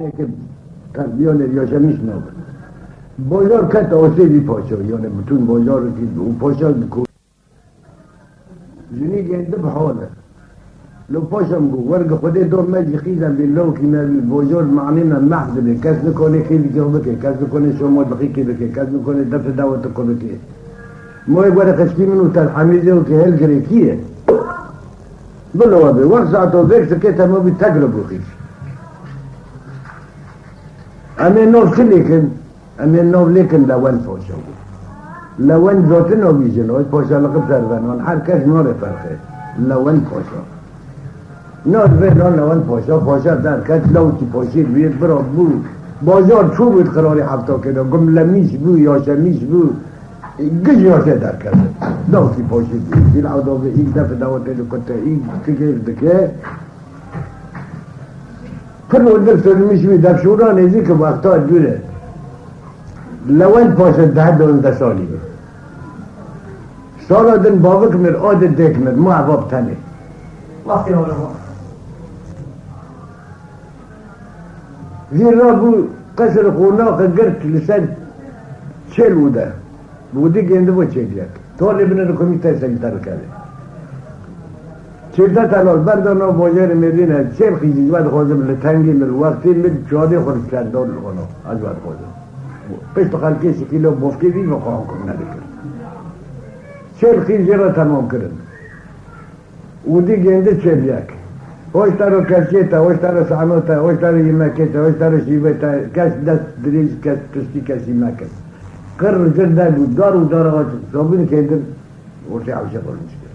اینه که تنبیان ریاشه میشنم بازار کت آسیبی پاشا یعنی بتون بازار رو که اون پاشا بکن جنی گنده بحاله لو پاشم گو ورق خوده دو مجی خیزم بالله که بازار معنی من محض بی کس نکنه خیلی که بکه کس نکنه شما دقیقی بکه کس نکنه دفع دعوت کو بکه ما یک ورق خشکی منو تلحمیزه و که هل گریکیه بلو به وقت ساعت و بکس که تمام بی تقرب رو خیش اما نوف لیکن اما نوف لیکن لون پاشا لون ذات نوی جنوی پاشا لقب سرونان هر کس نور فرخه لون پاشا نور بینان لون پاشا در کس لوتی پاشید بید برا بو بازار چو بود قراری حفتا کنه گم لمیش بو یا شمیش بو گج یاشه در کرده لوتی پاشید بید این عدوه ایک دفع دواته دو کته ایک تکیف دکه پر در سرمیش بید دف شورا نیزی که وقتا دوره لون پاشا 10-12 سالی بود سالا دن باوک مر عادت دیک مر ما عواب تنه وقتی آره زیر را بو قصر خوناق گرد لسن چل بوده بودی گنده با چل یک طالب نرکمی تحصیل در کرده چلده تلال بردانا باجر مدینه چل خیزی جواد خوزم لتنگی مر وقتی مر چاده خورد کردار لغانا از وقت خوزم پشت خلقی سکیلو بفکی دی و خواهم کن ندکر چل خیزی را تمام کرد بودی گنده چل یک هوشتر و کسیتا، هوشتر و سعنوتا، هوشتر و یمکتا، هوشتر و شیبتا، کس دست دریز کس تشتی کسی مکن قر جرده بود دار و دار آقا صابین که در ورشی عوشه قرمش کرد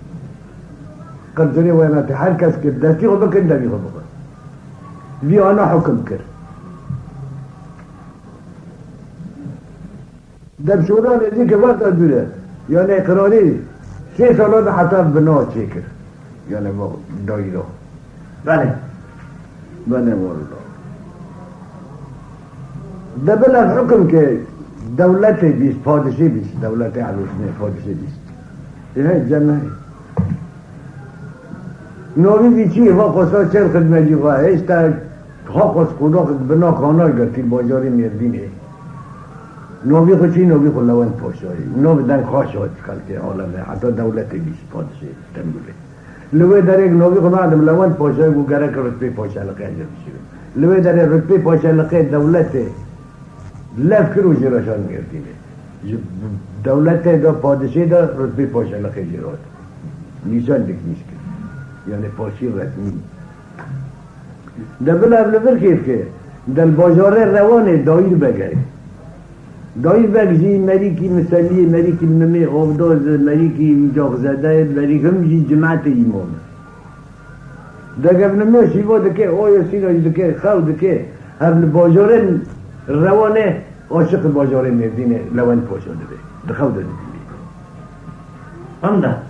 قر جنی ویناتی هر کس که دستی خود بکن دمی خود بکن وی آنا حکم کرد دم شوران ازی که وقت دوره یعنی اقراری 3 سالات حتی بنا چه کرد یعنی دایره بله والله ده بلغ حکم که دولت بیست پادشی بیست دولت عروسنه پادشی بیست اینه جمعه نوی بی چی ها قصا چر خدمتی خواه هیچ تا ها قص خدا بنا کانای گرتی بازاری مردینه نوی خود چی نوی خود لون پاشایی نوی در خواه شد که عالمه حتی دولت بیست پادشی تنبوله لوی در یک نوی خود آدم لون پاشای گو گره که رتبه پاشا لقه انجام شده لوی در رتبه پاشا لقه دولت لف کرو جراشان گردینه دولت دا پادشی دا رتبه پاشا لقه جرات نیشان دک نیست یعنی پاشی رسمی دبل ابلور کیف که دل بازار روانه دایر بگه دایر بگزی مریکی مثلی مریکی نمی آفداز مریکی جاغ زده مریک همجی جماعت ایمان دقیق نمی شیوا دکه آیا سینا دکه خو دکه هم بازار روانه عاشق بازار مردینه لون پاشا ده دخو ده هم ده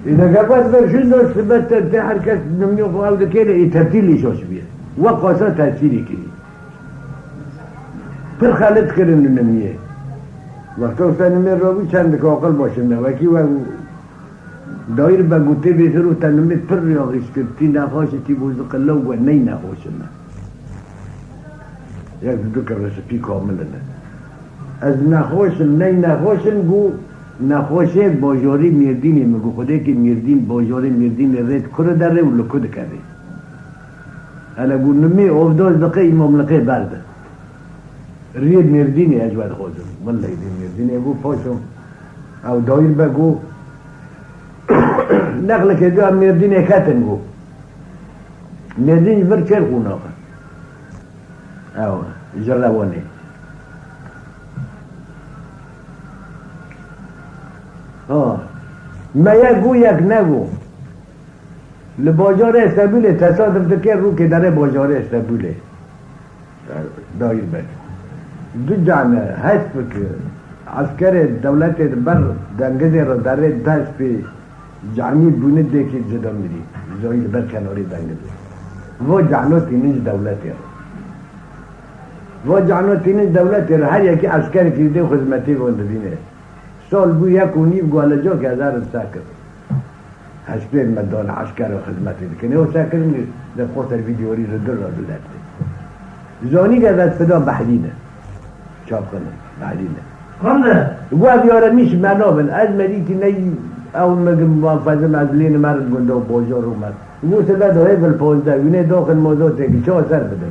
إذا قبل برشدنا ثبت حركة نميو فوق كده تبديل شوش بيه وقاسا تأثيري كده پر خالد كرن نميه وقتا تنمي روي چند كاقل باشم وكي و داير بگوته بهتر و تنمي پر رياغش كرتي نخاشتي بوزق الله و ني نخاشم یک دو که رسپی کاملنه از نخاشم نی نخاشم گو نخواشه باجاری مردینه مگو خوده که مردین باجاری مردین رد کرده داره و لکده کرده حالا گو نمی افداز دقه این مملقه برده رید مردینه اجود خوزم والله این مردینه گو پاشم او دایر بگو نقل که دو مردینه کتن گو مردین بر چر خون آقا او جروانه ما یک نگو لباجار استبوله تصادف دکر رو که داره باجار استبوله دایر بد دو جانه هست که عسکر دولت بر دنگزه را داره دست به جانی بونه دیکی جدا میری دایر بر کناری دنگزه و جانو تینج دولتی و جانو تینج دولتی را هر یکی عسکر کرده خدمتی گونده دینه سال بو یک و نیف گوالجا که هزار ساکر هشتین مدان عسکر و خدمتی بکنه و ساکر در خطر ویدیوری رو در را بلده زانی که از فدا بحرینه چاپ کنه بحرینه کنده گوه یاره میشه منابن از مریتی نی اول مگه موافظم از لین مرد گنده و بازار اومد گوه سبه داره بل 15 یونه داخل موضوع تکی چه اثر بده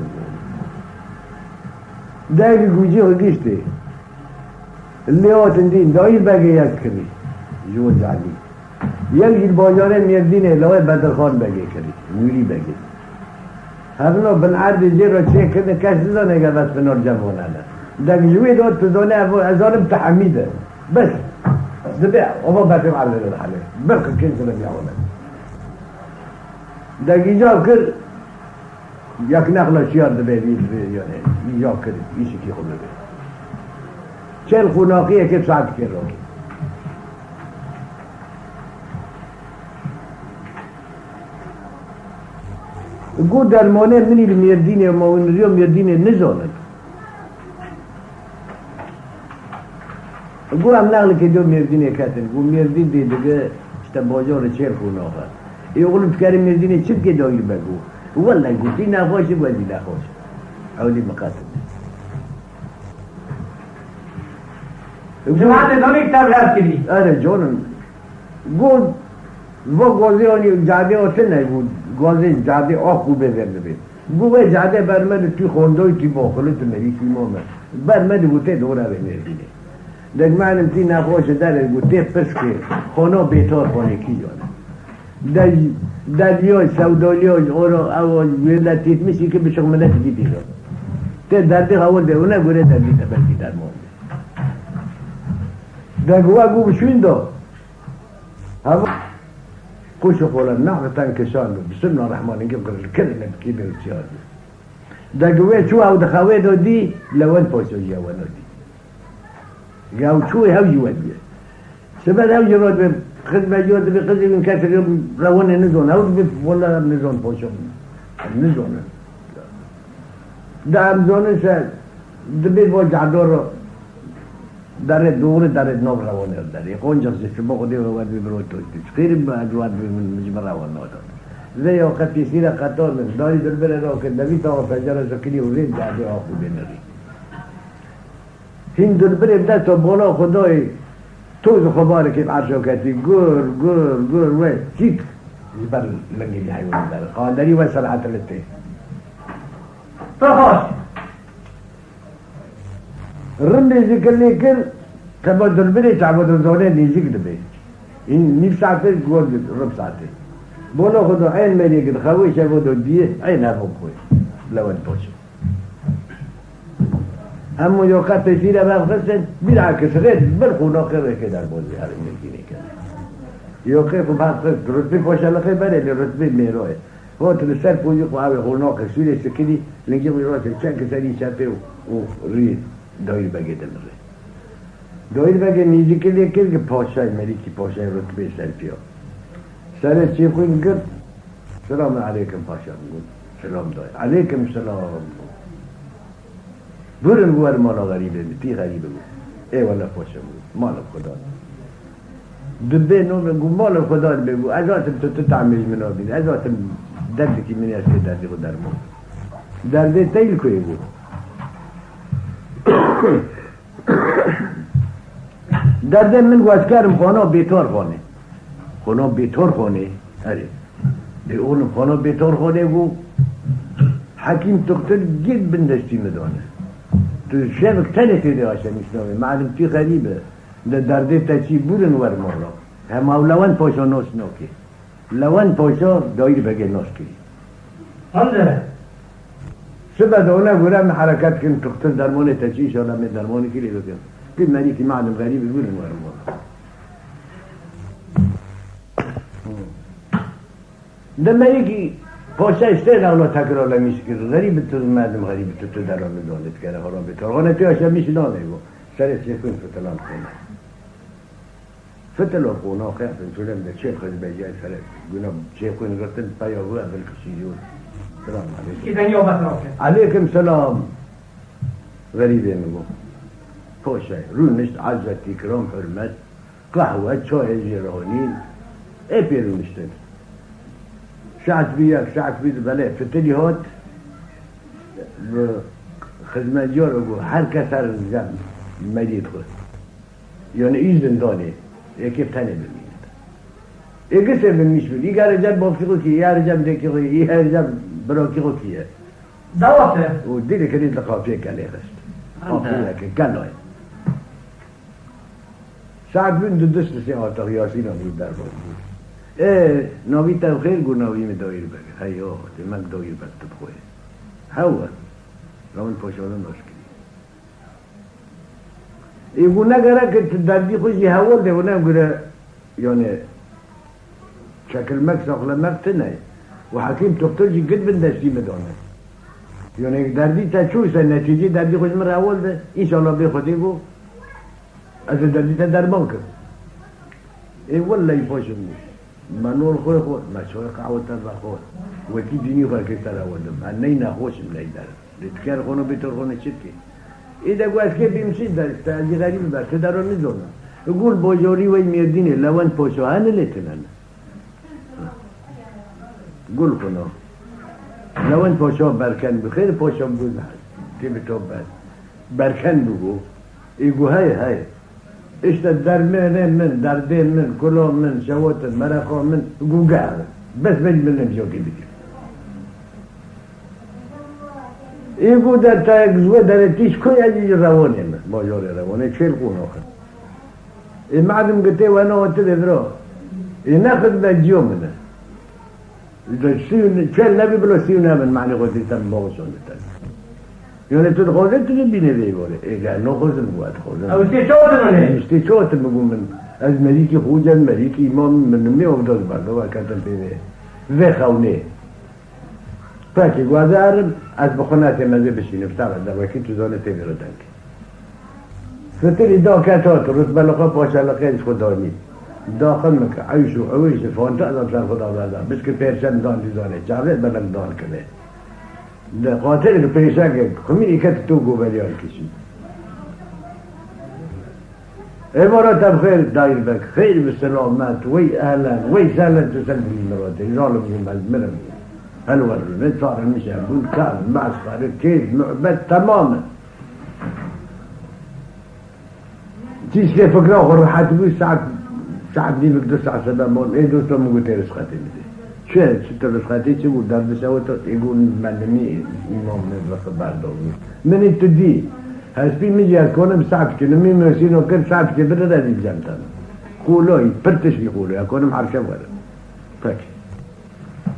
دایی گوجی و گیشته لیاتن دین دایی بگه یک کری جوز علی یک جیل بازاره میردینه لوه بدرخان بگه کری مولی بگه هفنو بن عرد جیر رو چه کنه کش دانه که بس بنار جوانانه دک جوی داد تزانه ازارم تحمیده بس دبع وما باتم على الحاله برق كنت لم يعمل دك يجاب كر ياك نخلة شيار دبع يعني يجاب كر يشكي خلو به چل خناقية كيف ساعت كر روكي قول درمانه مني الميرديني وما ونريو ميرديني نزولت گو هم نقل که دو مردینه کتن گو مردین دیگه işte بازار چهر خونه آخر ای اغلب فکر مردینه چip که دایر بگو والله گوتی نخواشه گوزی نخواشه اولی مقصد جماعت دانی کتاب یاد کردی آره جانم گو و گازه آنی جاده آسه نه بود گازه جاده آخو بزرده بید گو و جاده برمد توی خوندوی توی باخلو تو مریکی مامد برمد گوته دوره به مردینه دک معلم تی نخواش داره گوته پس که خانه بیتار خانه کی جانه دریای سودالیای او ولتیت میشی که بشق ملت دیدی رو ته دردی خوال ده اونه گوره دردی تبردی در مانده دک گو بشوین دا هوا خوش خولا نحوتن کشان بسم الله الرحمن الرحیم قرر کلمه بکی برسیار دک چو او دخواه دادی لون پاسو جوانو دی قاو شوي هوجي وديه سبب هوجي راد بخدمة جواد بقضي من كافر يوم روان نزون هوجي والله نزون بوشم نزون دام زون شد دبي بوجع دور داره دور داره نو روان داره قنجة شباب خدي واد بروتو خير بجواد من مجمع روان نوتو زي وقت يصير قطار من داري دربر روك النبي تو فجر شكلي ولين جاده آخو بنري هین دلبر بدست و بالا خدای توز خباره که عرشو کتی گر و چیک بر لنگی حیوان داره قادری و صلاحت لته فرخوش رم ذکر لیکن تبا دلبری تعبد زانه نیزیک دبی این نیف ساعته گوز رب ساعته بالا خدا عین ملیکن خوی شبود و دیه عین هفو خوی لون پاشه اما یا قد تشیره بفرستن بالعکس رد برخون آخره که در بازی هر ملکینه کرد یا خیف و بفرست رتبه پاشلخه بره رتبه میراه وقت لسر پوزی قوی خوناق سویل سکری لنگی میراته چند کسری چپه و روی دایر بگه دمره دایر بگه نیزی که لیکن که پاشای ملیکی پاشای رتبه سلفیا سر چی خوین گرد سلام علیکم پاشا بگون سلام دای علیکم سلام برن گوهر مالا غریبه بی تی غریبه بود ای والا پاشه بود مالا خدا دبه نوم گو مالا خدا بگو ازاتم تو تعمیل منا بید ازاتم دردی که منی از که دردی خود درمان درده تیل کوی بود درده من گو از کرم خانه بیتار خانه اره دی اونم خانه بیتار خانه گو حکیم تختر گید بندشتی مدانه تو شبك تلتي دي عشان يسنوي معلم في غريبة ده درده تشي بورن ور مولا هم لوان پاشا نوش نوكي لوان پاشا داير بگه نوش كري هنده سبا دونا قرام حركات كن تختر درمون تشي شالا من درمون كلي بگه كل مليكي معلم غريب بورن ور مولا ده مليكي پاشا اشته اولا تکرار لمیشه که غریب تو مردم غریب تو دران دانت کرده حرام بکار خانه توی اشم میشه دانه گو سر چکون فتلان خونه فتلان خونه خیفتن چولم ده چه خود بجای سر گونا چکون رتن پیاگو اول کشیدون سلام علیکم علیکم سلام غریبه میگو پاشا رو نشت عزت اکرام حرمت قهوه چای جیرانین ای پیرو نشتن شعت بيك بله فتلي هات خدمتیار رو گو هر کس هر زم مدید خود یعنی ای زندانه یکی تنه بمید یکی سه بمیش بود ای هر جب بافتی خود کیه هر جب دکی خود ای هر جب براکی خود کیه دواته و دیلی کنید لقافیه کلی خست قافیه که کلای ساعت بین دو دست سی آتاق یاسین بود در بود ناوی تب خیر گو ناوی می دایر بگه هی آه من دایر بگه تب خواه هوا راون پاشالا ناشکری ایگو نگره که دردی خوشی هوا ده و نگره یعنی شکل مک ساخل مک تنه و حکیم دکتر جی گد بن دستی مدانه یعنی دردی تا چوسه نتیجه دردی خوش من اول ده انشاءالله بی خودی گو از دردی تا درمان کرد ای والله پاشم نیست منور خوی خود مشوار قهوه تر بخور وکی دینی خواه که تر اول ده من نی نخوشم نی در لتکر خونو بیتر خونه چید که ایده گو از که بیمشید در استعادی غریب بر که در رو ندونه گول بوجوری وی میردینه لون پوشوهانه لیتنن گل کنو لون پوشو برکن بخیر پوشو بود تیب تو برکن بگو ایگو های اشتا در من در دین من کلام من شوات مرقا من گو گهر بس من نمشوکی بگیر ایگو در تا اگزوه در تیش کوی عجیج روانه من ماجور روانه چل خون آخر این معلوم گته وانا وطل ادرا این نخد بجیو منه چل نبی بلا سیو نمن معنی خودی تن باقشانه تن یعنی تو خوزه تو بینه بیگاره اگر نو خوزن بود خوزن او استیچوتن منه استیچوتن بگو من از ملیکی خوجن ملیکی امام من نمی افتاد برده و کتن پیده و خونه پاکی گوازارم از بخونات مزه بشینه بتابد در وکی تو زانه تیوی رو دنگ ستری دا کتات رتبه لقا پاچه لقیش خود دارمی داخل مکه عیش و عویش فانتا ازم سر خدا بردم بس که پیرشن دان دیزانه چاوه بلک دان کنه ده قاتل که پیشن که خمین ایکت تو گو بلیان کشی امارات خیر دایر بک خیر بسلامت وی اهلا وی سهلا تسلمی مراته ظالم مرم هلو ورلو نتفار میشه بود کار معصفر کیز معبد تماما چیز که فکره خور راحت بود ساعت دي بك 9 سبع مول ايه دوستو مو قلت رسختي بدي شو رسختي شو قلت درب سوت يقول معلمي امام نزل بعد من التدي هسبي ميجي اكون ساعت كده مين مسينو كل ساعت كده ده دي جامتا قولوا برتش يقولوا اكون معرفه ولا فك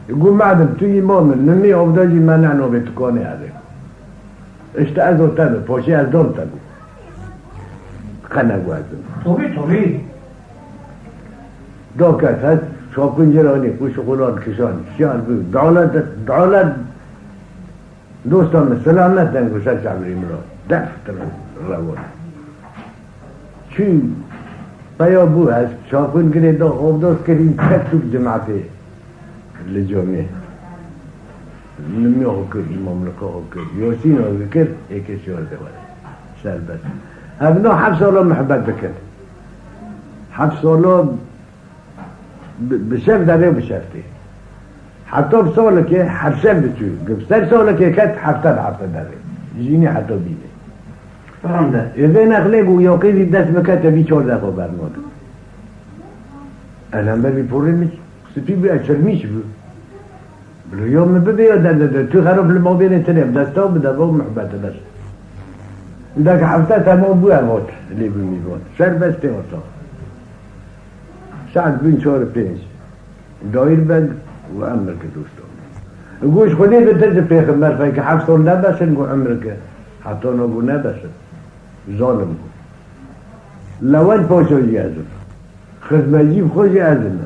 يقول معدم تو امام نمي افضل ما نعنو بتكوني هذا اشتاقوا تابع بوشي از دون تابع خنا قوازم طبيعي دوكات هاد شوكن جراني وشغلان كشان شان بود دولت دوستان سلامت دنگو شد شعبری مرا دفتر روان چی بیا بو هست شاکن گره دا خواب داست کریم تکتوب جماعته لجامعه نمی آقا کرد مملکه آقا کرد یاسین آقا کرد ایکی شیار دواره شربت ابنا 7 سالا محبت بکرد 7 سالا بشف داره بشفته حتی بساله که هر شب بتوی گفتر ساله که کت هفته داره جینی حتی بیده فهمده اذا نخله گو یا قیدی دست بکت بی 14 خواه برماده الان بر بی پوره میش سپی بی اچر میش بو بلو یا مبه یا دنده تو خراب لما بینه تنیم دستا بده با محبت داشت ده که هفته تمام بو امات لی بو میباد سر بسته آتا ساعت بین 4 و 5 دایر بند و عمر که دوستان گوش خودی بترد پیغمبر فای که 7 سال نبسن گو عمر که حتی نگو نبسن ظالم گو لون پاشایی ازم خدمجیب خوشی ازم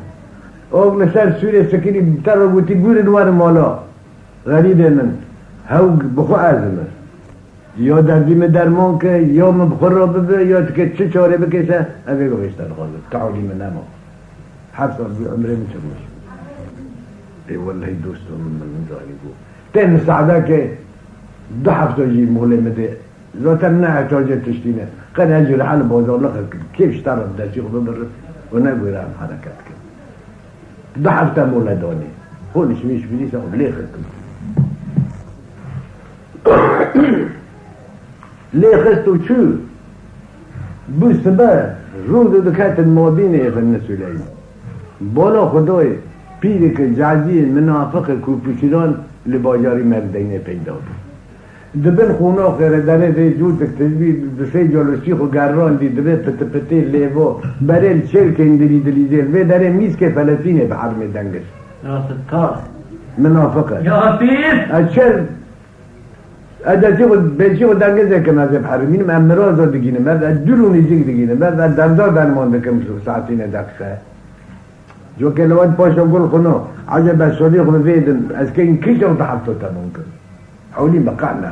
اغل سر سوری سکینی بتر رو گوتی گور نوار مالا غریب من هاو بخو ازم یا دردیم درمان که یا مبخور را ببه یا که چه چاره بکشه اوه گو بیشتر خواهد تعالی من نما 7 سال بی عمره میشه باشه ای والله دوستو من زانی گو تن سعده که 2 هفته جی موله مده ذاتا نه احتاجه تشتینه قد اجر حال بازار لخر کیف اشترم در چی خود بره و نگوی رام حرکت کرد 2 هفته موله دانی خودش میش بیدیسه و لیخر کن ليخست وشو بوسبه رود دكات الموبين يفن سليم بالا خدای پیر که جعزی منافق کوپوشیدان لباجاری مردینه پیدا بود دبن خونا خیره داره ریجود تکتزبی دسه جالوسی خو گران دی دبه پت پتی لیوا برل چل که اندری دلیزیل و داره میز که فلسطینه به حرم دنگش راست کار منافقه یا پیر اچل ادتی خود بلچی خود دنگزه که مذهب حرمین امراض دگینه مرد درونی جنگ دگینه مرد دمدار درمان دکم ساعتین دقیقه جو که لوان پاشم گل خونو عجب السعودية خونو فيدن از که این کش رو تحفتو تا ممکن حولي بقعنا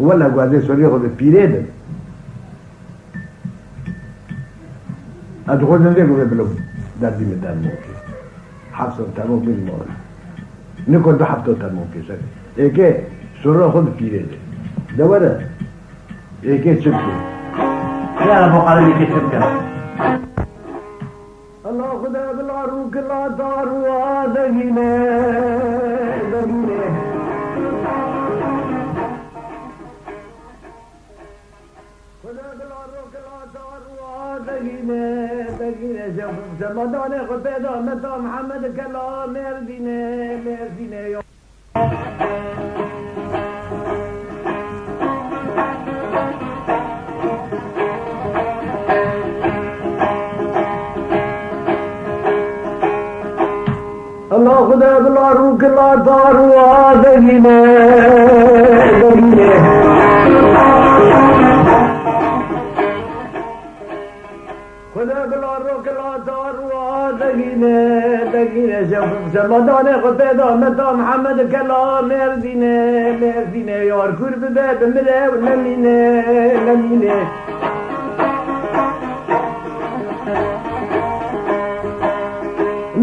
ولا قاعد السعودية خونو بيريدن ادخل نزيق بلو دردي مدان ممكن حفظو تا ممكن مول نكون تحفتو تا ممكن سري ايكي سورة خونو بيريدن دوره ايكي تشبكي لا ابو قلبي كتبك الله خدا بالعروق لا داروا دقينه دقينه خدا بالعروق لا داروا دقينه دقينه شوف زمدان خدا متى محمد كلام مردينه مردينه الله خدا بالعروق لا داروا دقينه دقينه خدا بالعروق لا داروا دقينه دقينه شوف زمدان خدا متى محمد كلام مردينه مردينه يار كرب باب مره ولمينه لمينه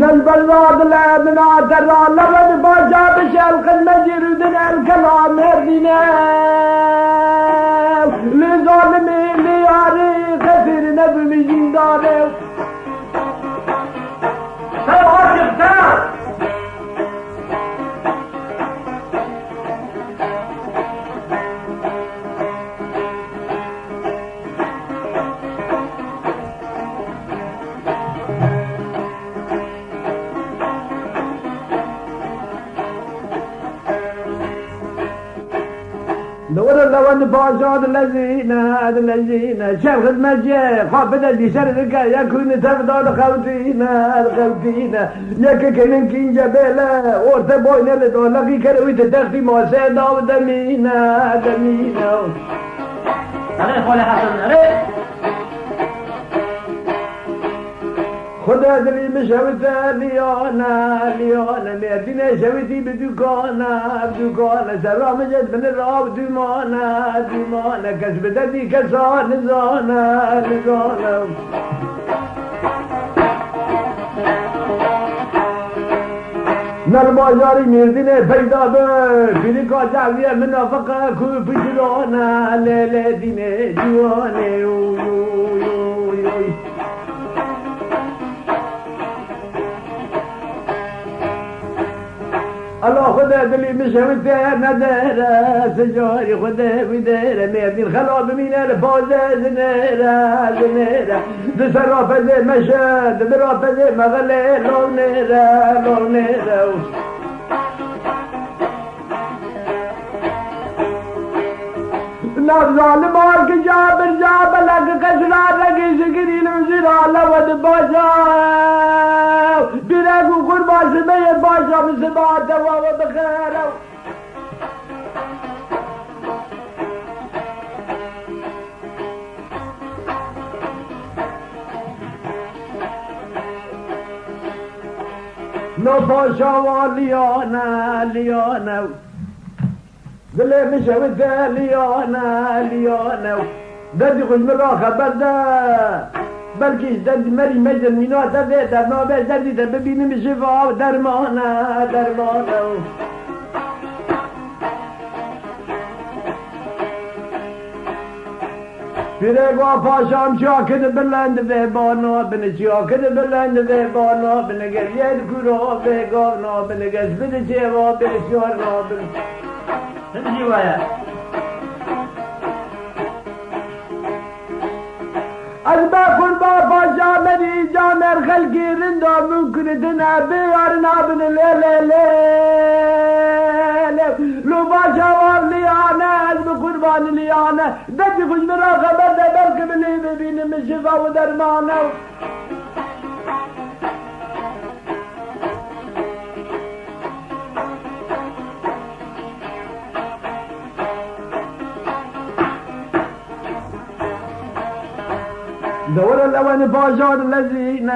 البلاد لا بنات الرالة باجا بشالق المجرد الكلام مردنا لظالمي لياري غفر نبي جنداره سوات اختار دور لون باشاد الذين شيخ المجيء خافد اللي شرك يكون تفضل خوتينا الخوتينا يك كنن كين جبله ورت بوين لدولقي كروي تدخي ما سيدا ودمينا دمينا عليه خولي حسن عليه خدا دلي مشوته ليانا مردينه شوتي بدكانا سرا مجد من الراب دمانا كسب ددي كسان زانا نرباجاري مردينه پیدا به فیلیکا جعویه منافقه کوی پشلانا لیله دینه جوانه الله خدا دلي مشوته نداره سجاري خدا وداره مردين خلاب من الفوزة زنيرة دسرافة زي مشاد برافة زي مغلي لونيرة نفضل مالك جابر لك كسرار لك شكري المزرع لود باشا بلاك وقربا سبيل باشا بسبعة وهو بخير نو باشا واليانا دلي مشوت ليانا دادي خوش مرا خبر ده بلکیش دادی مری مجد مینات ده در نابش دادی ده ببینیم شفا و درمانه پیرگاه پاشام چاکد بلند به بانا بنه چاکد بلند به بانا بنه گرید کرا به گانا بنه گز بده چیوا بنه شارنا بنه تنجي ويا از با قربا باشا مری جامر خلقی رندا ممکن دنا بیار نابن لیلی لو باشا لیانه از بقربان لیانه دبی خوش مرا خبر ده بلکه بلی ببینم شفا و درمانه دور الأوان باشار الذين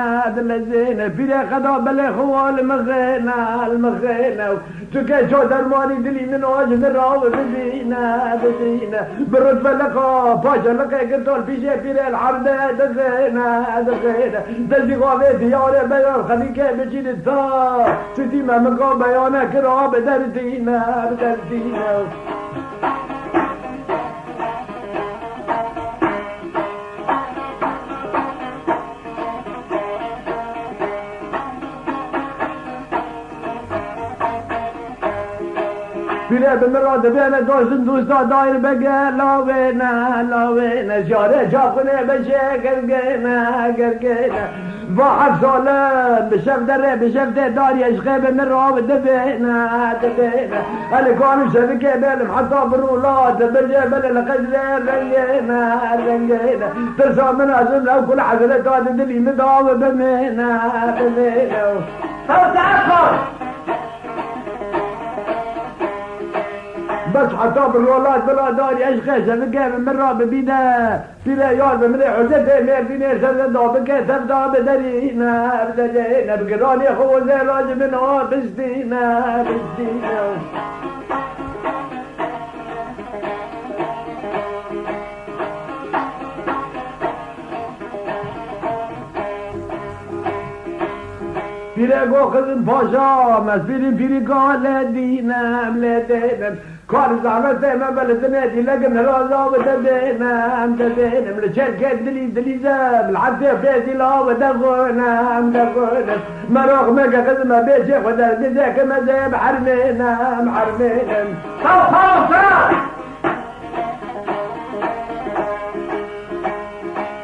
في خدا بلخوا المغينة تكي شو درماني دلي من واجه الراو بزينة بالرتبة لقا باشا لقا قرطول في شيء في الحردة دزينة دزي غابي ديارة بيان خليكي بجيد الثار ستيمة مقام بيانا كراب دردينة بله بمراد بینه دوستن دوستا دایر بگه لاوینه جاره جاخونه بشه گرگینه با 7 ساله بشفته داری عشقه بمراد دبینه هلی کانو شبکه بلم حتی برولات بجه بله لقدره رنگینه ترسا من ازم لو كل حضرتات دلی مداوه بمینه صوت عفر بس حتى بالولاد بلا داري عشقه شبكه بمرة ببينه بلا يار بمرة حجته ميردينه سرده بكه سرده بدرينه بقراني خوزه راجبنا بستينه پیره گو خزن پاشا مسیری پیری کاله دینم کار زحمت من بلدنه دی لگم نرازا و دبینم لشرکت دلی زم العدی فیدی لا و دغونم مراغ مگه خزم بیشه و در دیزه که مزه حرمینم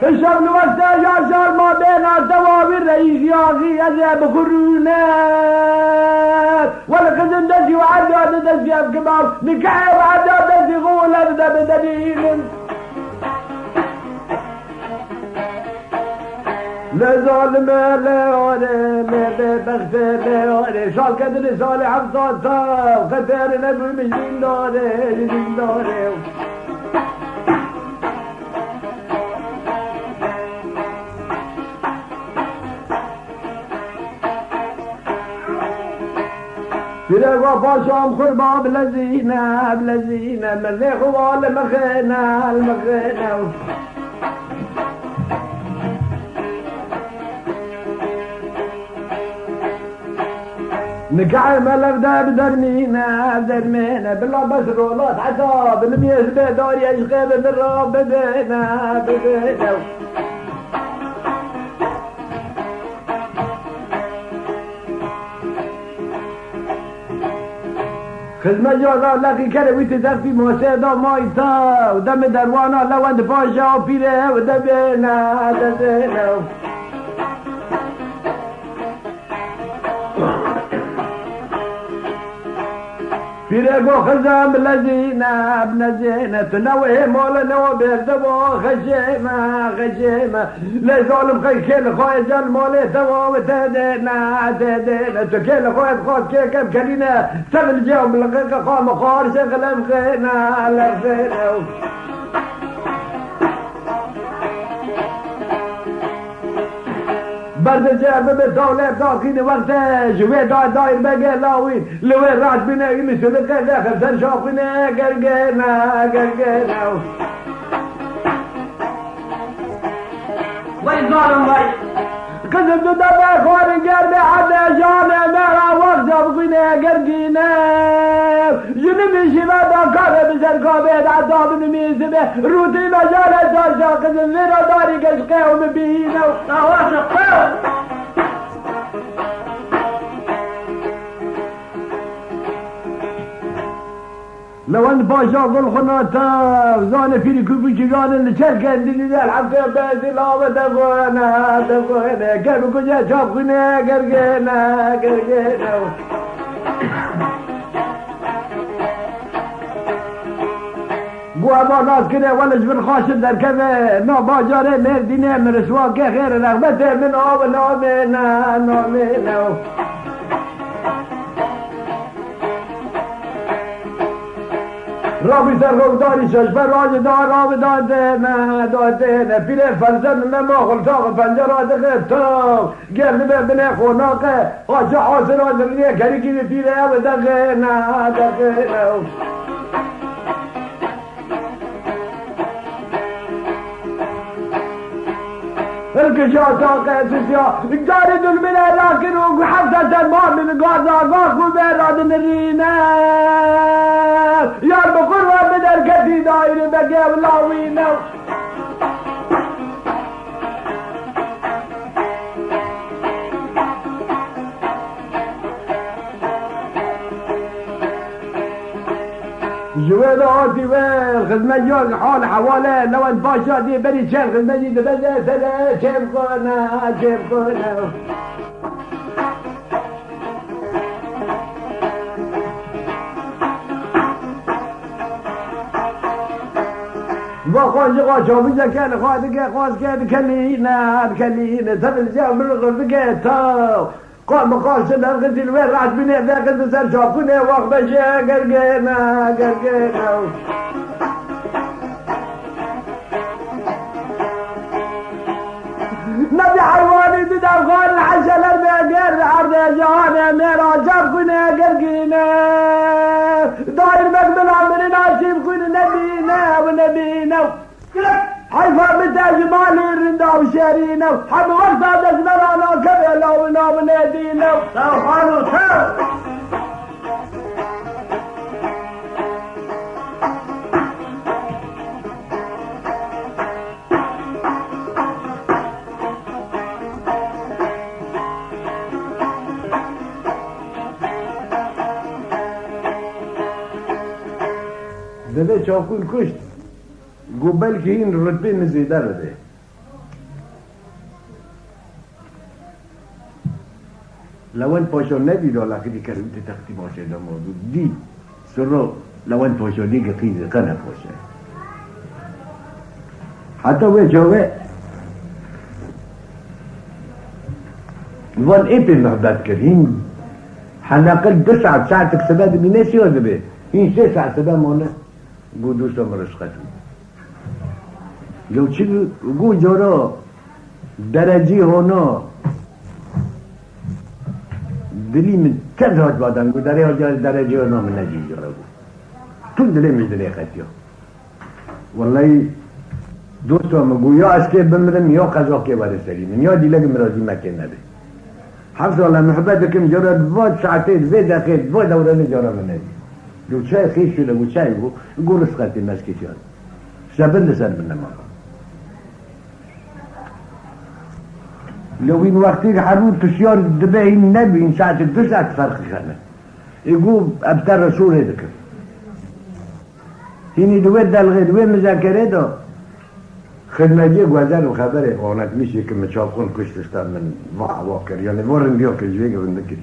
الشغل والسجاجر ما بين الدواب الرئيس ياغي أذهب خرونات ولا خزن دزي وعداد دزي بكبار نكاية وعداد دزي غول أبدا بدليل لا ظالم لا وري لا بغفر لا وري شال كدر صالح أبصاد صاف خطر نبو مجدين دوري فرقوا باشام خربا بلزينة ملي خوال المغينة نكعي ملف بدرمينة بالله بس رولات حساب الميز بداري عشقي بالراب بدينا خدمة جوزا لكي كروي تدفي موسيدا مايتا ودم دروانا لو عند باشا وبيره ودبينا بيره گو خزام بلزينة تنوه مولا نو بيردبو خشيمة لظالم خي كيل خوي جل مولي توا وتدينا تكيل خوي تخوض كي كم كلينا سبل جاوب لقيقة قام خارج غلم خينا لرفينا برد جاب بتولى بتاكين وقت جوي داير بقى لاوي لو راح بنا يمسوا لك داخل سن شافنا قرقنا وين ظالم وين قسم دبا خوار قرب حدا جانا مرا وقت بقينا قرقنا جنبي شبابا كان بزرقا بيد عذاب نميزبه روتي مجالة جارجا قسم فيرا داري قشقه ومبينا واشقه لوان باشا قل خناتا زانه فيري كوبي جيغان اللي شركن دي الحمد بازي لا دغونا دغونا كانوا كجا شافنا قرقنا قرقنا قوة ناس كده ولا جبن خاشم در كذا نو باجاره مردينه من رسواك خير رغبته من آب نامنا نامنا رابی سرگوداری شش بر راج دار راب داده نه داده نه پیره فرزند نما خلطاق پنجره دقیق تا گرد ببینه خوناقه آجا حاضر آزرلیه کری که پیره او دقیق نه دقیق نه الكشاف طاقة سيا قارد الملا لكن وحفظة الماء من قاضى قاض وبيراد الرينا يا بقرة من الكتي داير بقى ولاوينا جوال عادي والخدمة جوال حال حوالي لو ان باشا دي بري شال خدمة دي بدا سلا شيبقنا شيبقنا وخوش قاشو بيجا كان خادق خواز كان كلينا كلينا تبل جاو من الغرب تاو قام قاش الأرض الوين راح بني ذاك الدسر شافوني وأخبشة قرقنا قرقنا نبي حيواني بدر غال العشل البقر عرض جهانا ميرا شافوني قرقنا داير مقبل عمرنا شيفكون نبينا ونبينا حيفا متى جمالي الرندا وشارينا حب وقتا دزمرانا كبيلا ونام نادينا سوحانو سو دلي شاكون كشت قبل كين رتبين زيادة ده لو ان پاشو ندید ولی که کلمت تختی باشه ده موضوع دید سرو لو ان پاشو دیگه قیزه قنه باشه حتی وی جاوه وان ايه بمحبت کریم حناقل 2 ساعت تكسبها بناس يوجد به این 3 ساعت سبا مونه بودوش مرشقتو لو چی گو جورا درجی هونا دلی من چند هات بادن گو درجی هونا من نجی جورا گو تون دلی مش دلی خطیا والله دوستو مگو یا از که بمرم یا قضا که باره سلیم یا دیلگ مرازی مکه نده حفظ الله محبت کم جورا 2 ساعته 2 دقیقه 2 دوران جورا من نجی لو چای خیش شده گو چای گو رسقتی مسکشان شبن لسن من نماغا لو این وقتی که حرون تشیار دبه این نبی این ساعت 2 ساعت فرق کنه ایگو ابتر رسول هده کن اینی دوه دلغه دوه مذاکره دا خدمجی گوزن و خبره آنک میشه که مچاقون کشتشتر من واقر یعنی وارن بیا که جوه گونده کن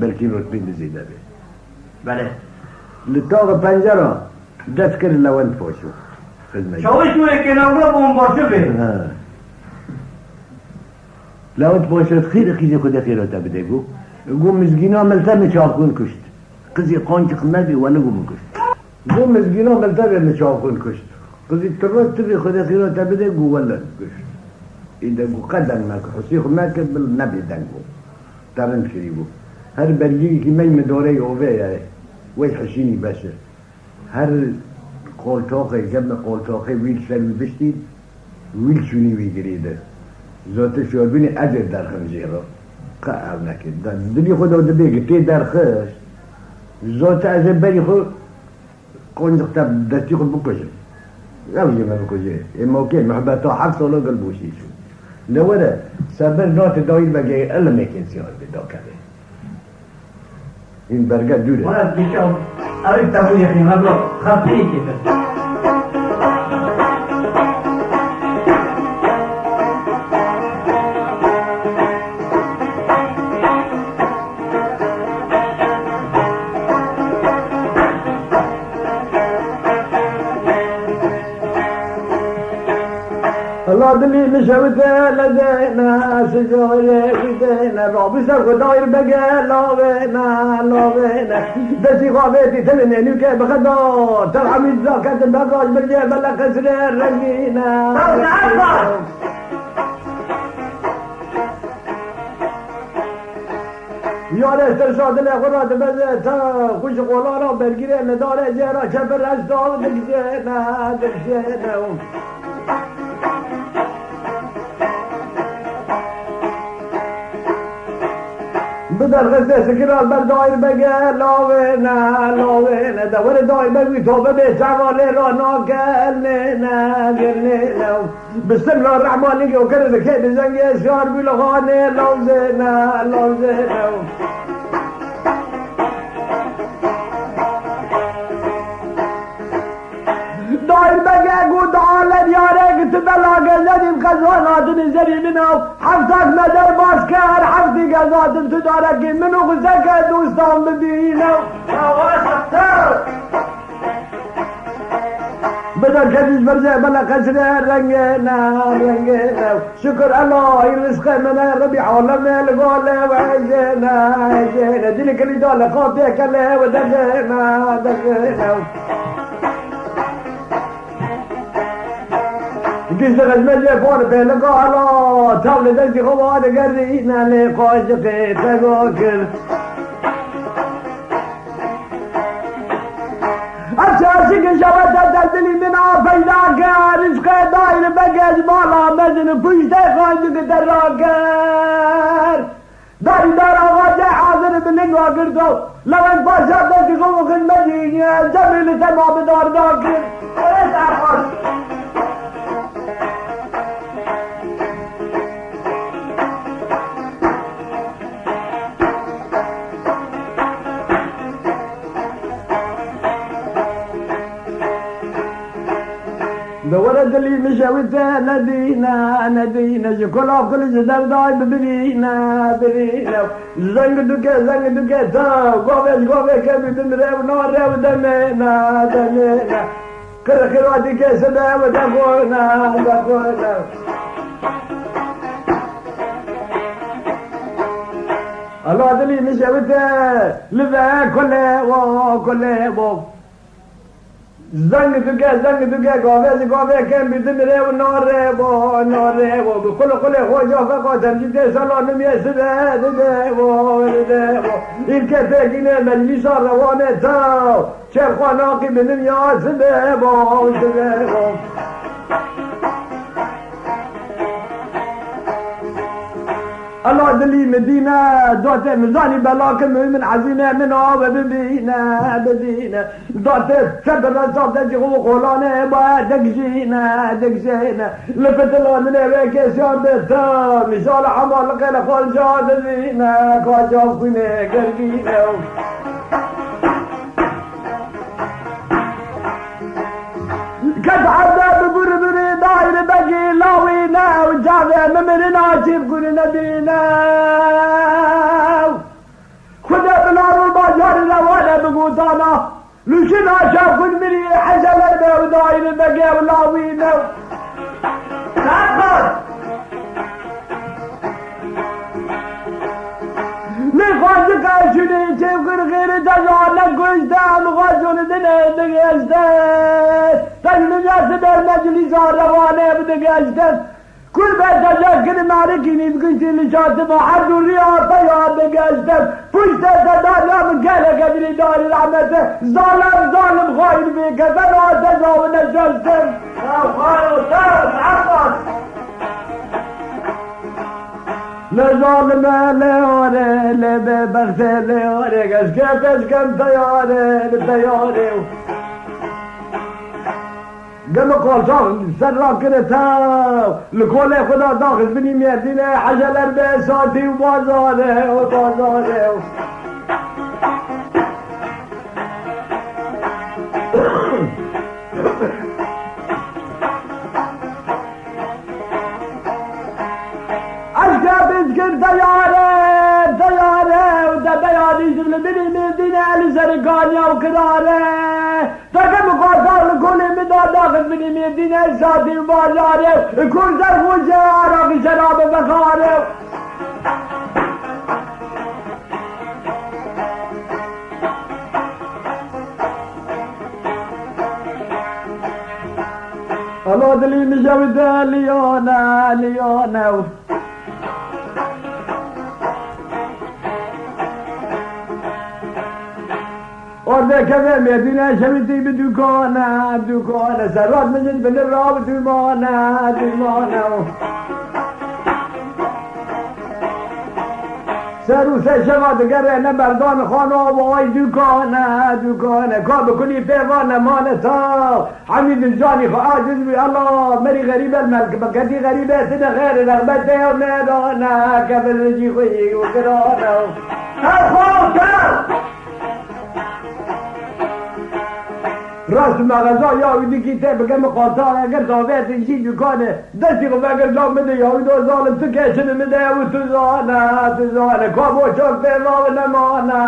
بلکه رتبین دزیده بی بله لطاق پنجره دست کرد لوند پاشو خدمجی شاوش موی که نولا بون باشه بی لوند پاشو خیر خیزی خود خیراتا بده گو مزگینا ملتا مچاقون کشت قضی قانچ خمدی ولی گو مکشت گو مزگینا ملتا مچاقون کشت قضی تروت تبی خود خیراتا بده گو ولی کشت ایده گو قدن مک حسی خمد کرد بل نبی دنگو ترن شری گو هر برگی که میم دوره اوه وی حسینی باشه هر قولتاقه جمع قولتاقه ویل سلوی بشتید ویل شونی ویگریده ذات شوربینی اجر در خنجیرا قعب نکد دلی خدا ده بگه تی در خش ذات اجر بری خود قنجق دستی خود بکشم اوجه ما بکشه اما که محبتا 7 سالا قلبوشی شد لوره سبر نات دایر بگه الا میکن سیار بدا کرده این برگه دوره ما از دیگه اوی تبوی خیمه برو خطی که دلی نشوته لدینا سجاره بدینا رابی سر خدایر بگه لاوینا لاوینا دستی خوابیتی تلینه نیوکه بخدا ترحمید زاکت بگاش برجه بلا قصر رنگینا یاره استرشاد لخورات بزه تا خوش قولا را برگیره نداره جهرا چپر رستا دکشینا دکشینا بدر غزه سکرال بر دایر بگه لاوینا لاوینا دور دایر بگوی توبه به جواله را ناگلنا گلنا بسم الله الرحمن که کرد که بزنگ اشار بلغانه لوزنا لوزنا دایر بگه گود آلد یاره که تو بلاگه زدیم قضواناتون زری منو حفتاک مدر باز کر حفتی قضاتون تو داره که منو غزه دوستان ببینو بدر کدیش برزه بلا قصره رنگنا رنگنا شکر الله این رزق منه ربی عالمه لگاله و عجینا عجینا دلی کلی داله خاطه کله و دقینا دقینا گشت غزمه فور پهلگا حالا تاول دستی خواد گردینا لقاشقه تگاکر افشاشی که شود در دلی منا پیدا کر رزق دایر بگز بالا مزن پشت خانجک در را کر داری دار آغاز حاضر بلنگا کردو لون پاشا دستی خوب خدمتی زمیل تمام دار داکر دورة اللي مشوته ندينا ندينا شكلها كل جدار داي ببرينا برينا زنگ دوكي تا قوة كبي بمري ونوري ودمينا دمينا كرخيراتي كسدا ودقونا دقونا الله اللي مشوته لذا كله زنگ دوگه گاوه کم بیده میره و ناره با کل خوشا فقط همجیده سالا نمیسته ده این که تکینه مجلیس روانه تا چرخواناقی به نمیاد سده با الله دلی مدینه داته مزانی بلاک من عزینه من آب ببینه داته سبر رسالته چه خوب قولانه باید دکشینه لفت لانه و کسیان بتا مثال حمال قیل خال جاد بینه کاجاب کنه گرگینه کت عذاب بره دایر بگی لاوینه و جاوه ممری ناچیب کنی نبینه خدا بلارو بازار روانه بگو دانا لوشن آشاب کن مری حجله به و دایر بگی و لاوینه میخواست کشونی چه غیر تجانه گشته میخواستون دگشته تجنیت در مجلیس روانه بدگشته کل به تجاکر مارکی گشتی لشاته با هر دوری آفیا بگشته پشت تدارم گله کبیری داری رحمته ظالم خواهی بکفر آتش آو نشسته لظالمه لیاره لبه بخته لیاره گشکه کم تیاره گم قلصان سر را کنه تا لکول خدا داخل بنی میردینه حجلر به ساتی و بازاره عشقا بذكر دياره وده بياني جبل من المدينة لزرقانيا وكراره تقم قاتل كل مدى داخل من المدينة شادي وباجاره كل زرق وجاره في شراب بخاره الله دلي مجاود ليونا orada keve Medine şemiti bir dükana servat mecid bin rab dumana سرو سه شود گره نبردان خانه وای دکانه کار بکنی پیوان مانتا حمید جانی خو عاجز بی الله مری غریب الملک بکتی غریبه سنه غیر رغبته و میدانه کبل رجی خویی و کرانه راست مغازا یاویدی کیته بگم قاطع اگر داویت ایشی دکانه دستی خب اگر جام بده یاوید و ظالم تو کشن میده و تو زانه کابو چوک پیوا و نمانه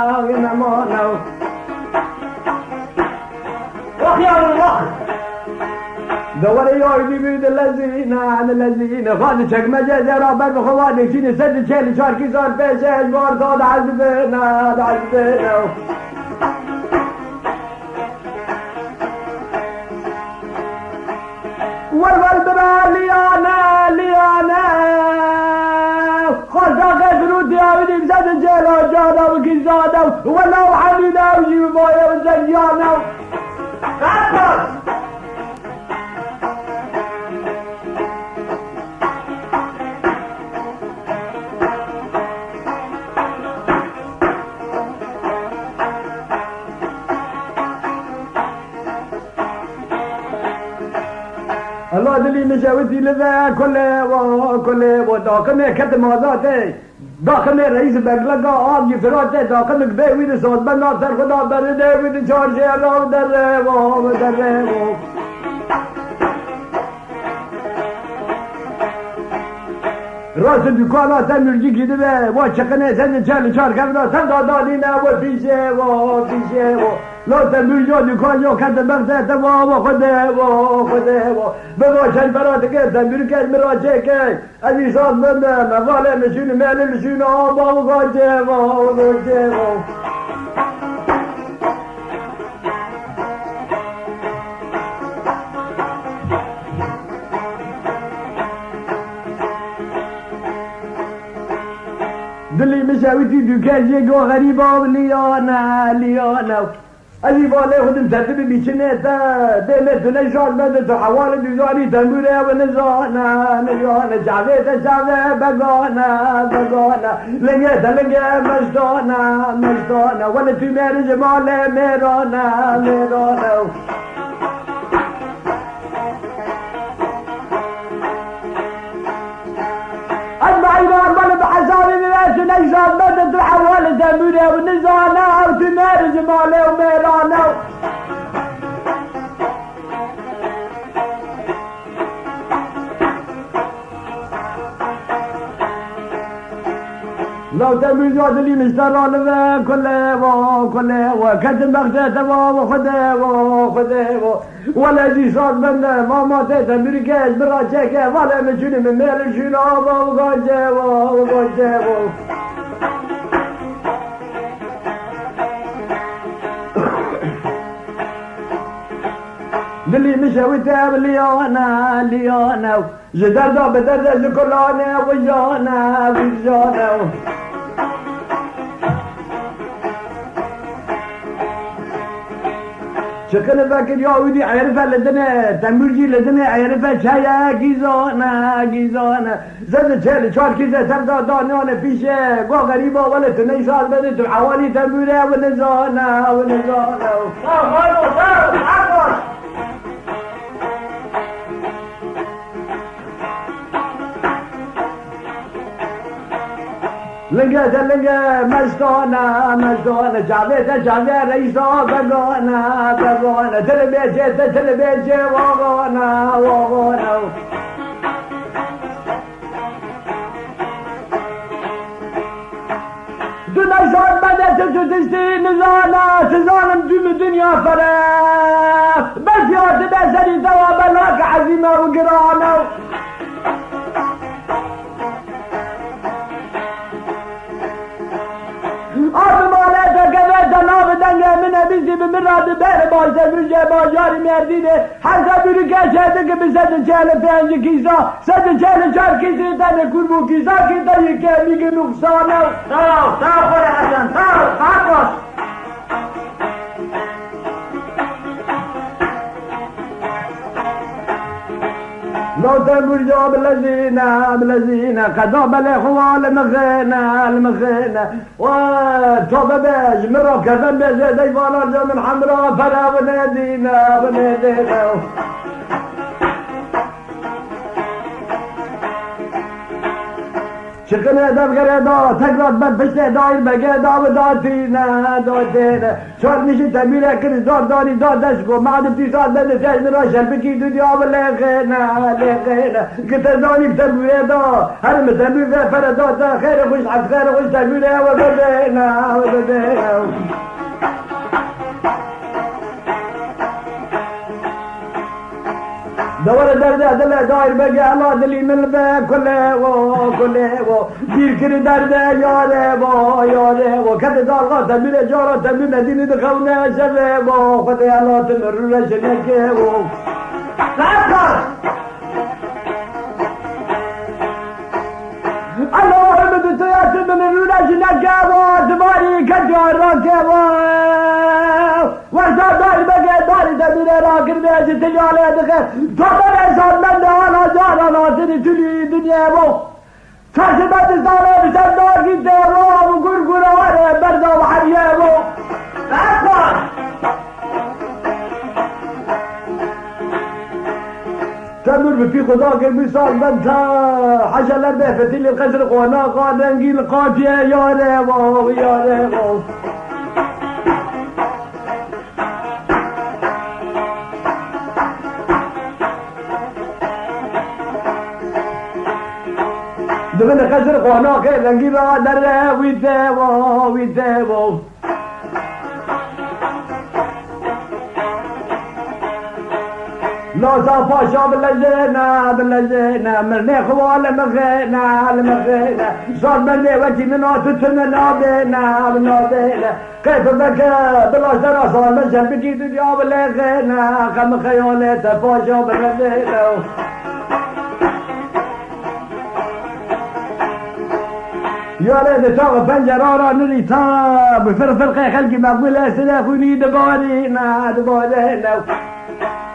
دوره یاویدی بید لذینه خانه چک مجازه را بر بخوانه چینه سد چهل چارکی سال پیشه اجبار داد عزبینه والولد ليانا خلطاق فرود ياودي بزاد الجيلة وجانا وكزانا ولو حميدا وجيب بايا وزيانا الله دلي مجاوتي لذا كل وداخل كتم آزاته داخل رئيس بغلقا آب يفراته داخل بيويد صوت بنا سر خدا برده ويد چارشي الله دره راست دکانا سن مرجی کیده به و چقنه سن چل چار کمنا سن دادانینه و پیشه لا سن مرجی دکان یا کت بغزه و خوده بباشن برات که سن مرکش مراجه که ازی سال منده مواله مشون ماله مشون آبا و گاجه دلی مشاویتی دوکشی گو غریبا و لیانا ازی واله خودم ترتیب بیچنه تا دیمه تو نشان بده تو حوال دوزانی تنبوره و نزانه جاوه بگانه لنگه مشتانه ولی تو میره جماله میرانه نيزان بدت الحوالي تنبوره ونزانه وتمار جماله وميرانه لو تبي زود اللي مشترون كله وكتم بغتته وخذه ولا زي صار من ما ماتت امريكاش براجك ولا مجنون من مال الجنوب وغجه دلي مشاويته ليانا جدردا بدردا زكلانه وجانا شكل فاكر يهودي عرفه لدنا تمرجي لدنا عرفه شايا جيزانا زاد چهل چار كيزه تبدا دانانه پیشه گو غریبا ولی تو نیسال بده تو حوالی تنبوره و نزانه لنگه مستانه جاوه رئیسا بگانه تل بیجه واغانه تو نشان بده تو تشتی نزانه تزانم دوم دنیا فره بس یاد بسری دوا بلاک عظیمه و گرانه آب مالت گوه دناب دنگه منه بیزی بمراد بیر باشه بجه باجاری مردینه هر زبیری کشه که به 145 کیسا 144 کیسی تنه کربو کیسا که تا یکی میگه نقصانه تا خود حسن تا باش لو تنبر جواب الذين قضوا بالإخوان المخينة وطوب باج مرة كذب بزيد يفعل من حمراء فلا ونادينا شكنا دبقر دا تقرأت بفشت داير بقى دا وداتينا شوار نشي تبيرا كرس داري دشكو ما عاد بتيساد بده تاج مراشل بكي دنيا ولا خينا كتزاني بتبيرا دا هل متبيرا فردا خير خوش عب خير خوش تبيرا وبدينا دور درده دل دایر بگه الله دلی من به کله و دیر کری درده یاره و کت دارغا تبیر جارا تبیر ندینی دخونه شبه و خود الله تمر رشنکه و الله رمد تیات من رشنکه و تباری کجار راکه ورزا داری بگه داری تبیر را کرده چه تجاله دخه تو برسان من دانا جانا تری تولی دنیا و چشم بدستانه بسن دار گیده و گرگراره بردا و حریه و اکبر تنور بفی خدا که مثال من تا حشلر به فتیل القصر قوانا قادنگی القاتیه یاره و دمن خسر قوانا که رنگی را در ویده و ناسا پاشا بلجینا مرنه خوال مغینا صاد منه وکی منا تتمنا بینا کیف بکه بلا سرا صال من شبکی دنیا بلغینا خم خیالت پاشا بلجینا یاره نتاق پنجره را نری تا بفرقه خلقی مقبوله سلاخونی دبارینا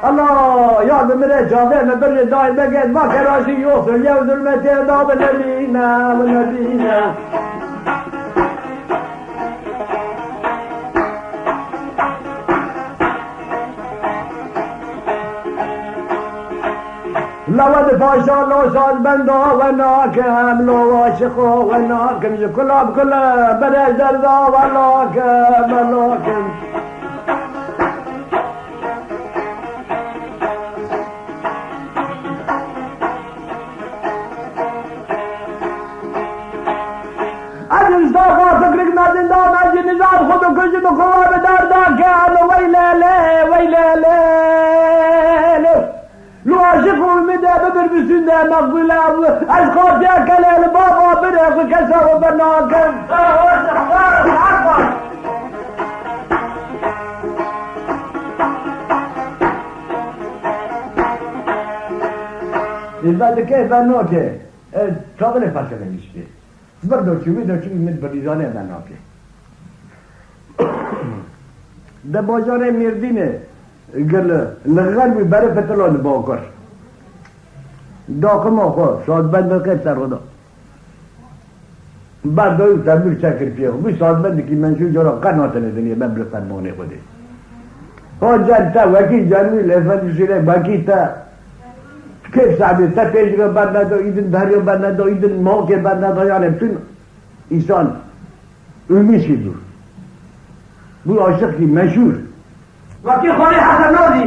الله یاد مره جاوه مبر دای بگید ما کراشی یوصل یو ظلمتی داب نبینا لود پاشا لو ساز بندا و ناکم لو عاشق و ناکم کلاب کلا بره زردا و ناکم نظام خود کشی بخواه به دردا که ویله لو عاشق میده ببر بسنده مقبوله از خاطی کلیل بابا بره کسا و بناکم این بعد که بناکه چاقل فرشه نمیشته بردوچی من بریزانه بناکه ده بازار مردینه گل لغربی برای فتلان باکر داخل ما خواه ساعت بند که سر خدا بعد دایو تبیر چکر پیه بی ساعت بند که منشو جارا قنات ندنیه ببر فرمانه خوده ها جان تا وکی جانوی لفت شیره وکی تا کیف صاحبی تا پیش رو بند ندو ایدن داریا بند ندو ایدن موقع بند ندو یعنی چون ایسان امیشی بود بود عاشقی مشهور وکی خواهی حسن نازی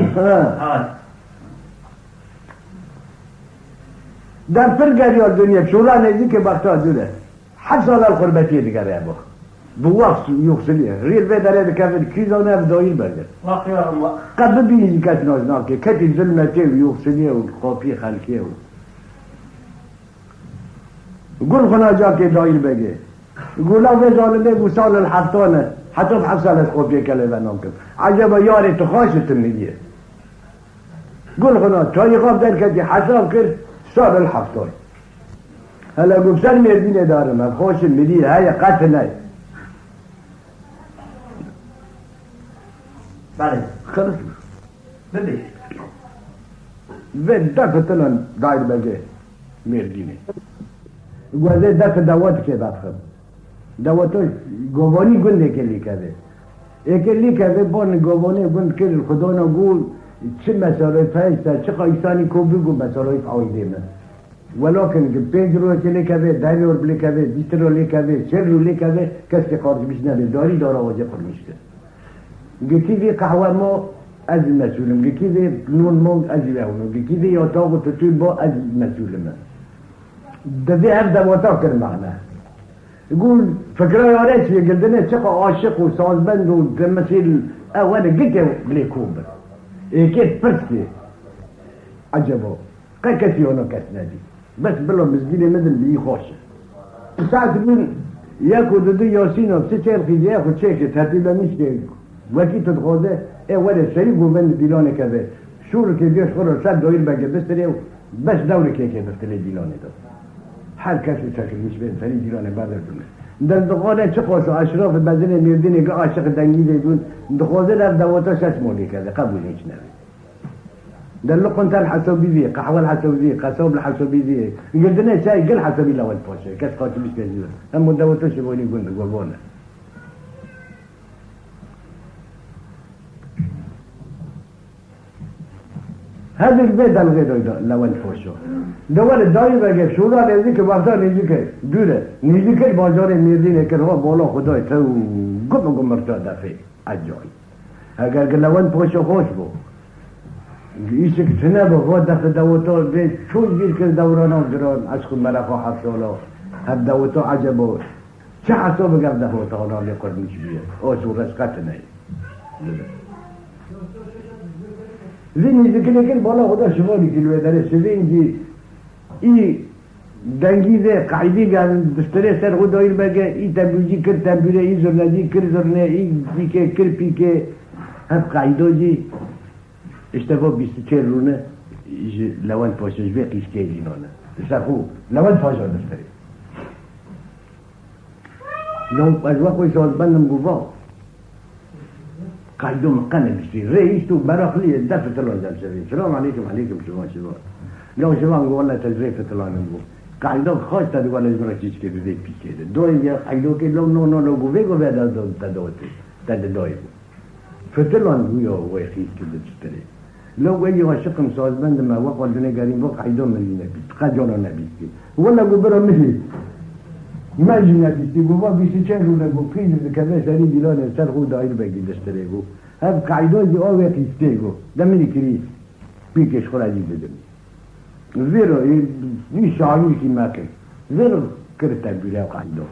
در پر گریار دنیا شورا نزدیک بختا دوره 7 سال قربتی دیگره با بوقت یخسلیه ریل به داره دکتر کیزانه دایل برده قبل بینی کس نازناکه کتی ظلمتی و یخسلیه و خاپی خلکیه و گل خنا جا که دایل بگه گولا به ظالمه بو سال الحفتانه حتی 7 سال از خاپی کله و نام کرد عجبا یاری تو خواهشت میگه گل خنا تایی خواب در کتی حساب کرد سال الحفتانه هلا گفتن مردینه دارم از خوش میدی های قتل نه بله خلاص ببین و دفتلان دایر بگه مردینه گوزه دفت دوات که بفخم دواتاش گوانی گنده کلی کرده اکلی کرده بان گوانی گند کرد خدا نگول چه مسائل فایسته چه قایسانی کو بگو مسائل فایده من ولكن که 5 روز لیکه 10 روز لیکه 20 روز لیکه 40 روز لیکه کسی که خارج میشه نده داری داره واجه فرمیشته گیتی قهوه ما از مسئولم گیتی نون ما از اونو گیتی اتاق و تطویل با از مسئولم ده هر دواتا کرد معنا يقول فكرة يا ريت قلدنا ثقة عاشق وصازبند وتمثيل وانا قلت ليكوب كيف فرسي عجبو كاكسي وانا كاسنادي بس بلو مسجيني مدن بي خوش ساعة تقول ياكو ددو ياسينو بسيشير خيز ياكو تشيكي تهتيبا مشكي وكي تدخوزه وانا شريك وبند ديلاني كذا شور كي بيش خورو ساد دوير باقي بستريو بس دوري كي بستري ديلاني دو هر کسی شکل میشه به سری دیرانه بردارونه در دخانه چه قاس اشراف بدن میردینی که عاشق دنگیده دون دخوازه در دواتاش اسمونی کرده قبول هیچ نبید در لقنت الحسابی ذی قحوه الحسابی قصاب الحسابی ذی قلدنا شای قل حسابی لول پاشه کس قاطی بیش کزیده اما دواتاش بانی گنده گوانه هذا البيت الغير لون فوشو دول دايم بگه شورا نزدیک وقتا نزدیک دوره نزدیک بازار میردینه که راه بالا خدای تو گم مرتا دفعه اجای اگر که لون فوشو خوش بو ایشه که تنه با خود دفعه دوتا به چون گیر که دوران آجران از خود مرفا 7 سالا هم دوتا عجبا چه حساب گرد دوتا آنها لیقرد میش بیه آسو رسقت نه زینی ذکر بالا خدا شمالی کلوه داره سوینجی ای دنگیزه قاعدی گردن دستره سر خود دایر بگه ای تنبیجی کر تنبیره ای زرنجی کر زرنه ای پیکه کر پیکه هم قاعده جی اشتفا 24 رونه لون پاشش به قیسکه جینانه سر خوب لون پاشا دستره لو از وقت ساز بندم گواه قاعدة مقنن بشتي رئيس تو براخلي دفع تلون جال شبيه السلام عليكم عليكم شباب لو شباب نقول والله تلزيف تلون نقول قاعدة خاص تدي ولا يزرع شيء كده زي بيكده دوي يا قاعدة كده لو نو لو بوفيكو بهذا تدوتي تدوي فتلون ويا ويخيس كده تشتري لو يجي واشق مساز بند ما وقع الدنيا قاعدين بقى قاعدة من النبي تقجون النبي ولا قبره مثلي ما جينا بيستي بابا بيستي كانوا نقول كيف كذا سري ديلان سر خود داير باقي دستريجو هذا قاعدة دي أوه كيستيجو ده من كريس بيكش خلا دي بدم زيرو يشعروا كي ما كان زيرو كرت تنبيله قاعدة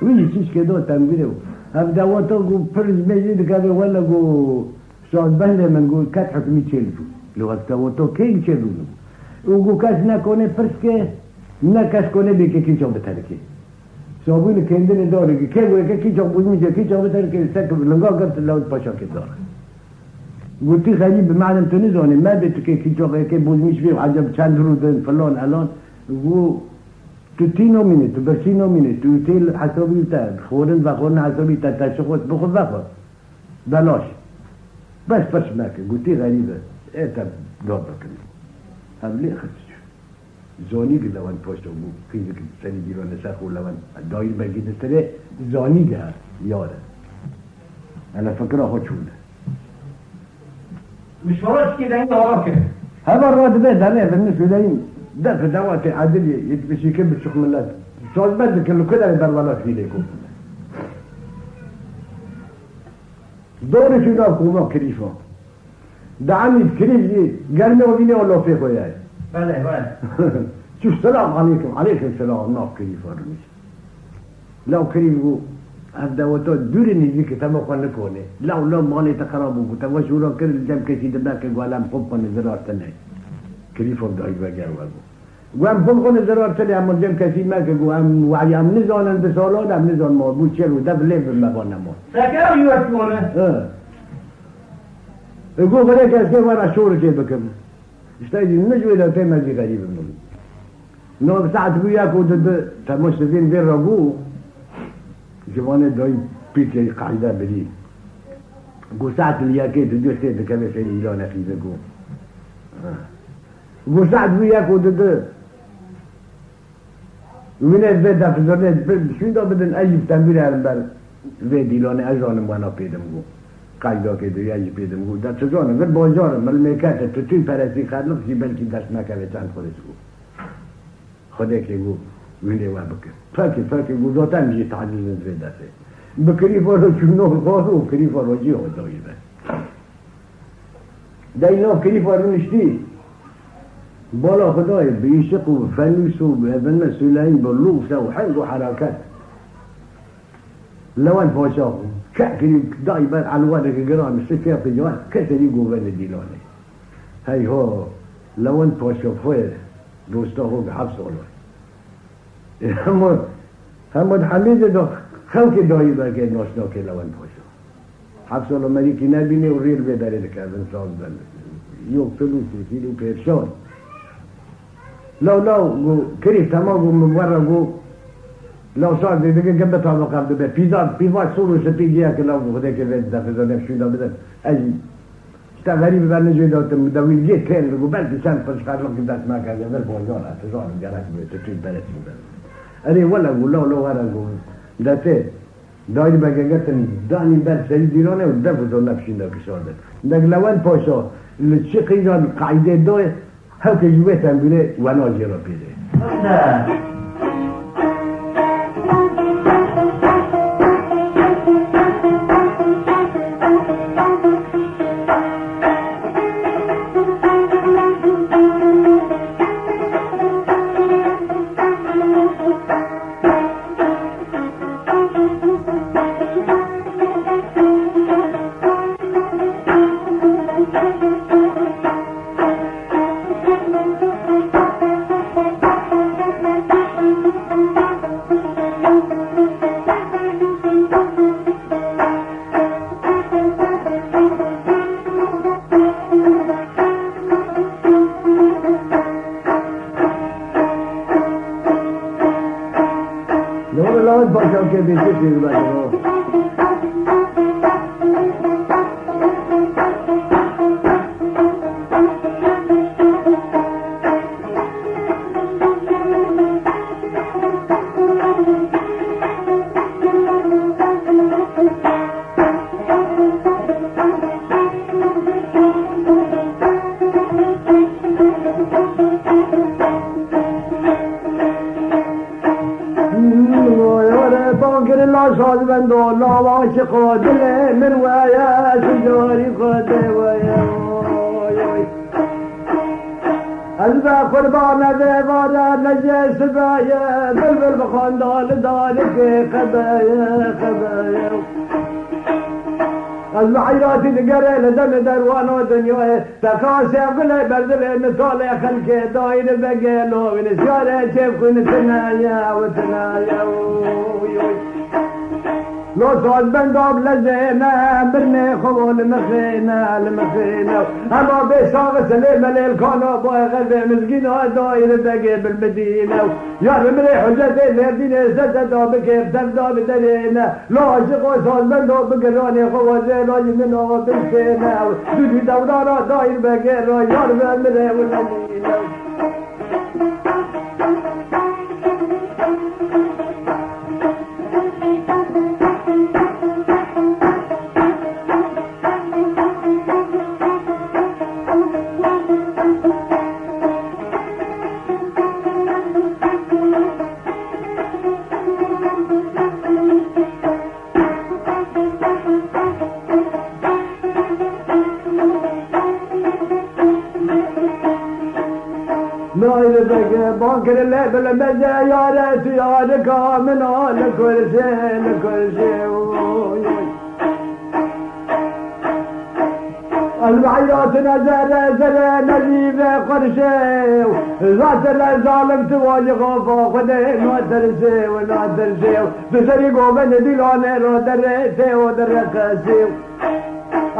ويجي شيء كده تنبيله هذا دواتو جو فرز مجد كذا ولا جو صاد بهله من جو كتحت ميتشيلفو لو دواتو كين تشيلفو وجو كاس نكونه فرز كه نكاس كونه بيكي كي جاب تركي صابون کندن داره که که کی جا بود میشه کی جا بتر که سک لنگا گرت لود پاشا که داره گفتی خیلی به معلم تو نزانی ما به تو که کی جا که بود میشه عجب چند روز فلان الان و تو تینو مینه تو برسینو مینه تو تیل حسابی تا خورن و خورن حسابی تا تشخص بخود بخور بلاش بس مکه گفتی غریبه ایتا دار بکنی هم لی خدش زانی که لون پاشو بود خیلی که سری دیرانه سر خود لون دایر بگی دستره زانی که یاره انا فکر آخو چونه مشوارات که دنگی آقا که همه راد به دنه بالنسبه لهم دفع دوات عدلية يتبشي كبر شخ ملات سازمند که لکه بر والا فیله کن دورشون ها کوما کریفا دعمی کریف دی گرمه و بینه و لافه خویه بله بله شو سلام عليكم عليكم السلام ناف كريف ورميش لو كريف يقول هذا وتو دوري نيجي كتابه خلنا كونه لو مالي تقربوا كتابه شو لو كل جنب كذي دبنا كقول أم فوق من الزرار تناي كريف هم دايما جاوا وام فوق من الزرار تناي أم جنب كذي ما كقول أم وعي أم نزال عند سالاد أم نزال ما بوشيل ودب ليه بمبانا ما سكر يوسفونه يقول غيرك أسكت وأنا شور كي بكم اشتايد النجوى لو تيم هذي غريب منه نو ساعت وياك ودد تمشتين بين ربو جوانه داي بيك قاعده بري قو ساعت الياكي تجوستي كما في الاعلان في بقو قو ساعت وياك ودد من البدا في زرنه شو ده بدن اجيب تنبير على بال في ديلان اجان وانا بيدم قو قاعده كده يجي بيدم قو ده تجانه غير بازار ملمكات تطيب فرسي خلق جبل كي دست ما كان چند خودش قو خدا که گو ویله و بکر فاکی گو داتا میشه تعدیل نزوی دسته بکری فارو چونو خواهو کری فارو جی ها دایی بس داینا کری فارو نشتی بالا خدای بیشق و فنوس و ابن سلیم بلوغ و حنگ و حرکت لوان پاشا که دایی بر علوانه که گرام سفیر تجوان کسی گو ون دیلانه هی ها لوان پاشا فویر دوستا هو حبس الله همون حمید دو خلق دایی برکه ناشنا که لون پاشا حبس الله مریکی نبینه و ریر بداره که انسان بل یوک فلوسی فیلو پیرشان لو گو کریف تمام گو مبارا گو لو سال دیگه گمه تا قبل به پیزا سورو سپیگیه که لو خدا که وید دفعه زنم شویده بدن ای تا غریب برنه جوی دادم دویلیه تل بگو بلکه چند پرش خرلق که دست مکرده بل بازار اتزار گرک بیده توی برسی بودن اره ولا گو لو غرق گو دسته دایی بگه گتن دانی بر سری دیرانه و دفع دو نفشینده کشارده دک لون پاشا چه قیدان قاعده دوی هل که جوی تنبیره و ناجی را پیده بند و لاواش خودله من ويا شجاري خده ويا البا قربان بيبارا نجس بايا بلبل بخاندال دالك خبايا المحيرات القرى لدم دروانو دنيا تقاسي قلي بردل نطالع خلقي داير بقيلو من سيارة شيف تنايا وتنايا لو صاد بنداب لزينا برني خبول المخينا اما بيساغ سليم للكانو باي غربي مسكينة داير بقي بالمدينة يا رمري حجتي لردين ستدا بكير تبدا بدرينا لا عشق صاد بنداب بقراني خبول زينا يمنو بالسينا دودي دورارا داير بقي يا رمري والمدينة نایر بگه بانکر لبل بزه یاره تو یاره کامنا لکرشه البحيرات نزل زل نجيب قرشه ذات الظالم تواجه خوفا خده نادرسه بسري قوبن دلانه رو درته و درقسه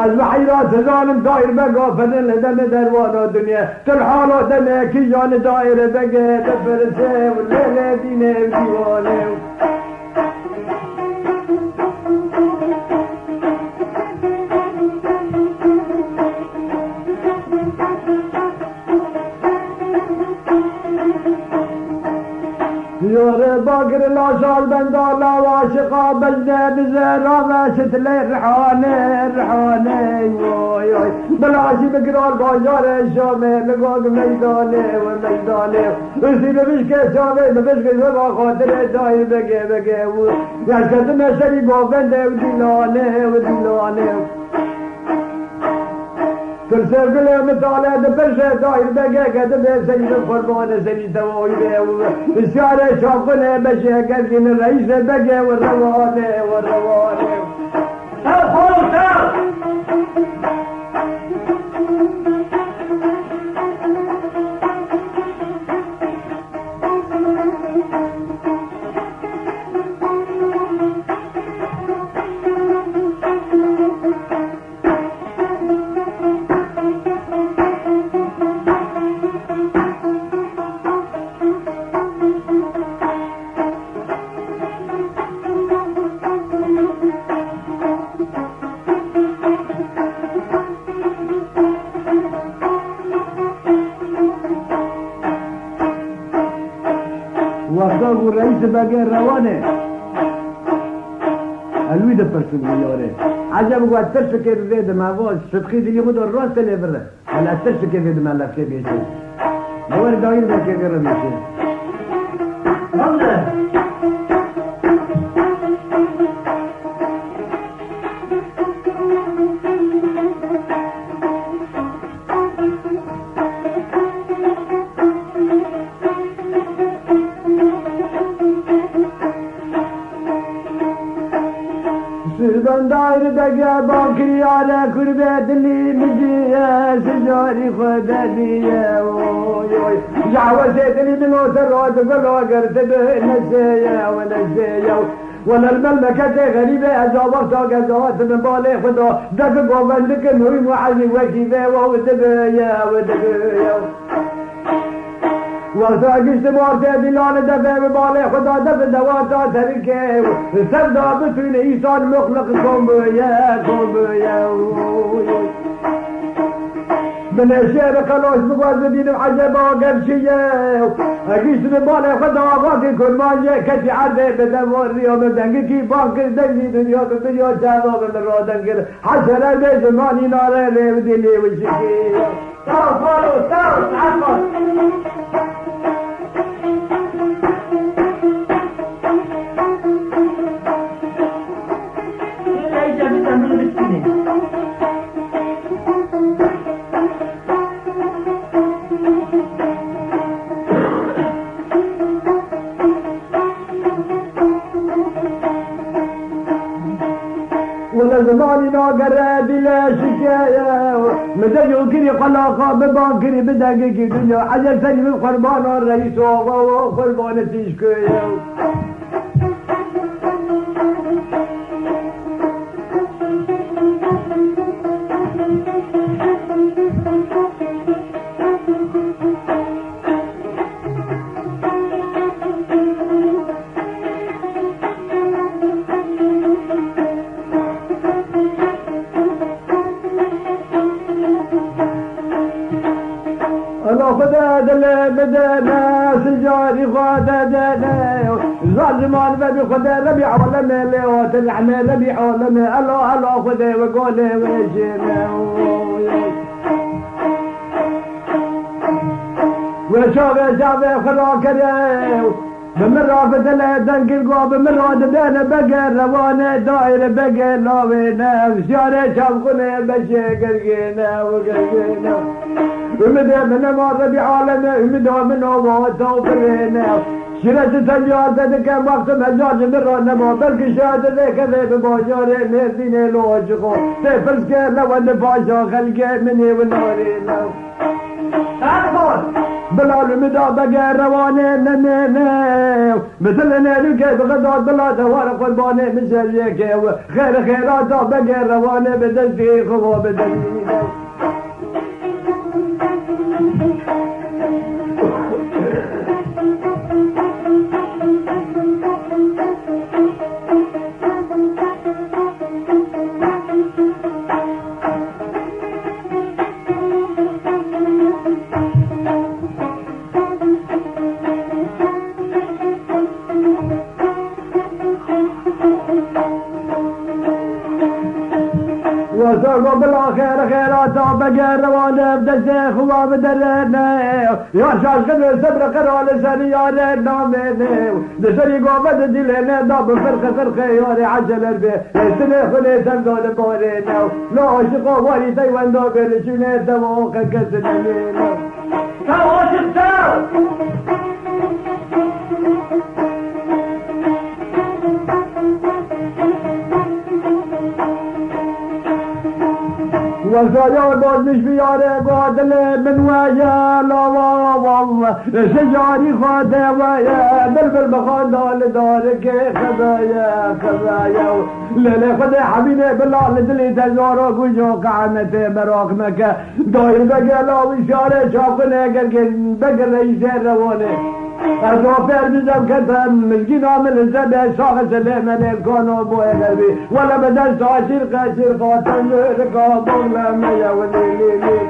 البحيرات ظالم داير بقى فنن دم دروانا دنيا تلحالو دم كيان داير بقى تفرسه والليلة دينه وديوانه يور باقر الأصال بندالا واشقا بجنة بزيرا ماشت لي الرحاني بلاشي بقرال بازار الشامي لقاق ميداني وسيب بشكي شامي بشكي سبا خاطر داير بقى يشكت مشتري قوبنده وديلاني كل سرقل مطالع دبرشة داير بقى كده بسيد القربان سيد توي بيه الشارع شافنا بشي كركين الرئيس بقى والرواني وقتا رئيس بقى روانه الوی ده پرسون میاره عجب قد ترسكي بيد ما فوز صدقي دي يمد الراس اللي بره ولا ترسكي بيد ما لفكي بيشي نور داير بكي غير مشي والله سردان دایر بگه باکری آره کربه دلی مجیه سجاری خود دیه جعوه دلی منو سرات قلو قرتب نسیه ولا المملكة غريبة أجابك تاقزات من بالي خدا دك قوبندك نوي معزي وكيفة ودبيا وقتا قشت مارته دلان دفع ببالي خدا دفع دواتا تركه سردا بتوين إيسان مخلق كون بيا من الشعر خلاص بقاز دين وعجبا قرشية قشت ببالي خدا باقي كل مانجة كتي عرضه بدوار رياض دنگي كي باقي دنگي دنيا شعبا من را دنگي حسنا بزماني ناره ليه ودلي وشكي تعال ولا زماني ناقر بلا شكاية مدى يوكري قلاقة ببانكري بدقيقي دنيا عجل ثاني من قربان الرئيس وقربان تشكاية بدا ناس جاري خواتا دانا ظالمان ببي خدا ربي عولمي ليوت العمي ربي عولمي الله خدا وقولي وشينا وشافي خلاك ريو بمرة بدلا دنك القوى بمرة دبانا بقى روانة دايرة بقى لاوينا وشارة شابخنا بشي قرقينا ومدى من مار بعالمه ومدى من هواته وفرينه شرت تنجار ذلك وقت مجاج مرانه ما بلك شاد ذيك ذي بباجار مردين لوجقه تفلس كان لو ان باشا خلقه مني والنارين بلال مدى بقى رواني ننيني مثل نالو كيف غدار بلا دوار قرباني مشاريك خير خيرات بقى رواني بدلتي خوا بدلتي وصروا بالآخر خيرات بقى روانه بدلتي خوا بدلتي يا شاش قدر صبر قرال سريار نامني دسري قوبة دلنا داب فرقة ياري عجل البي سنة خلي سمدون بورينا لا عشق واري تيوان دوبل شنة دوقة كسنين تاو عاشق تاو والزيار باز مش بياره قادل من ويا لا والله شجاري خاده ويا بلبل بخاندال دارك خبايا لا خدا حبيبي بالله لدلي تزارو كوجو قامته مراقمك داير بقى لا وشاره شاقنه گرگن بقى رئيس روانه ازافر بزم كتم مسكين عامل الزبع شاخص الامن الكونو بوه قلبي ولا بدل تعشير قاشير قاتل رقابون لما يولي لي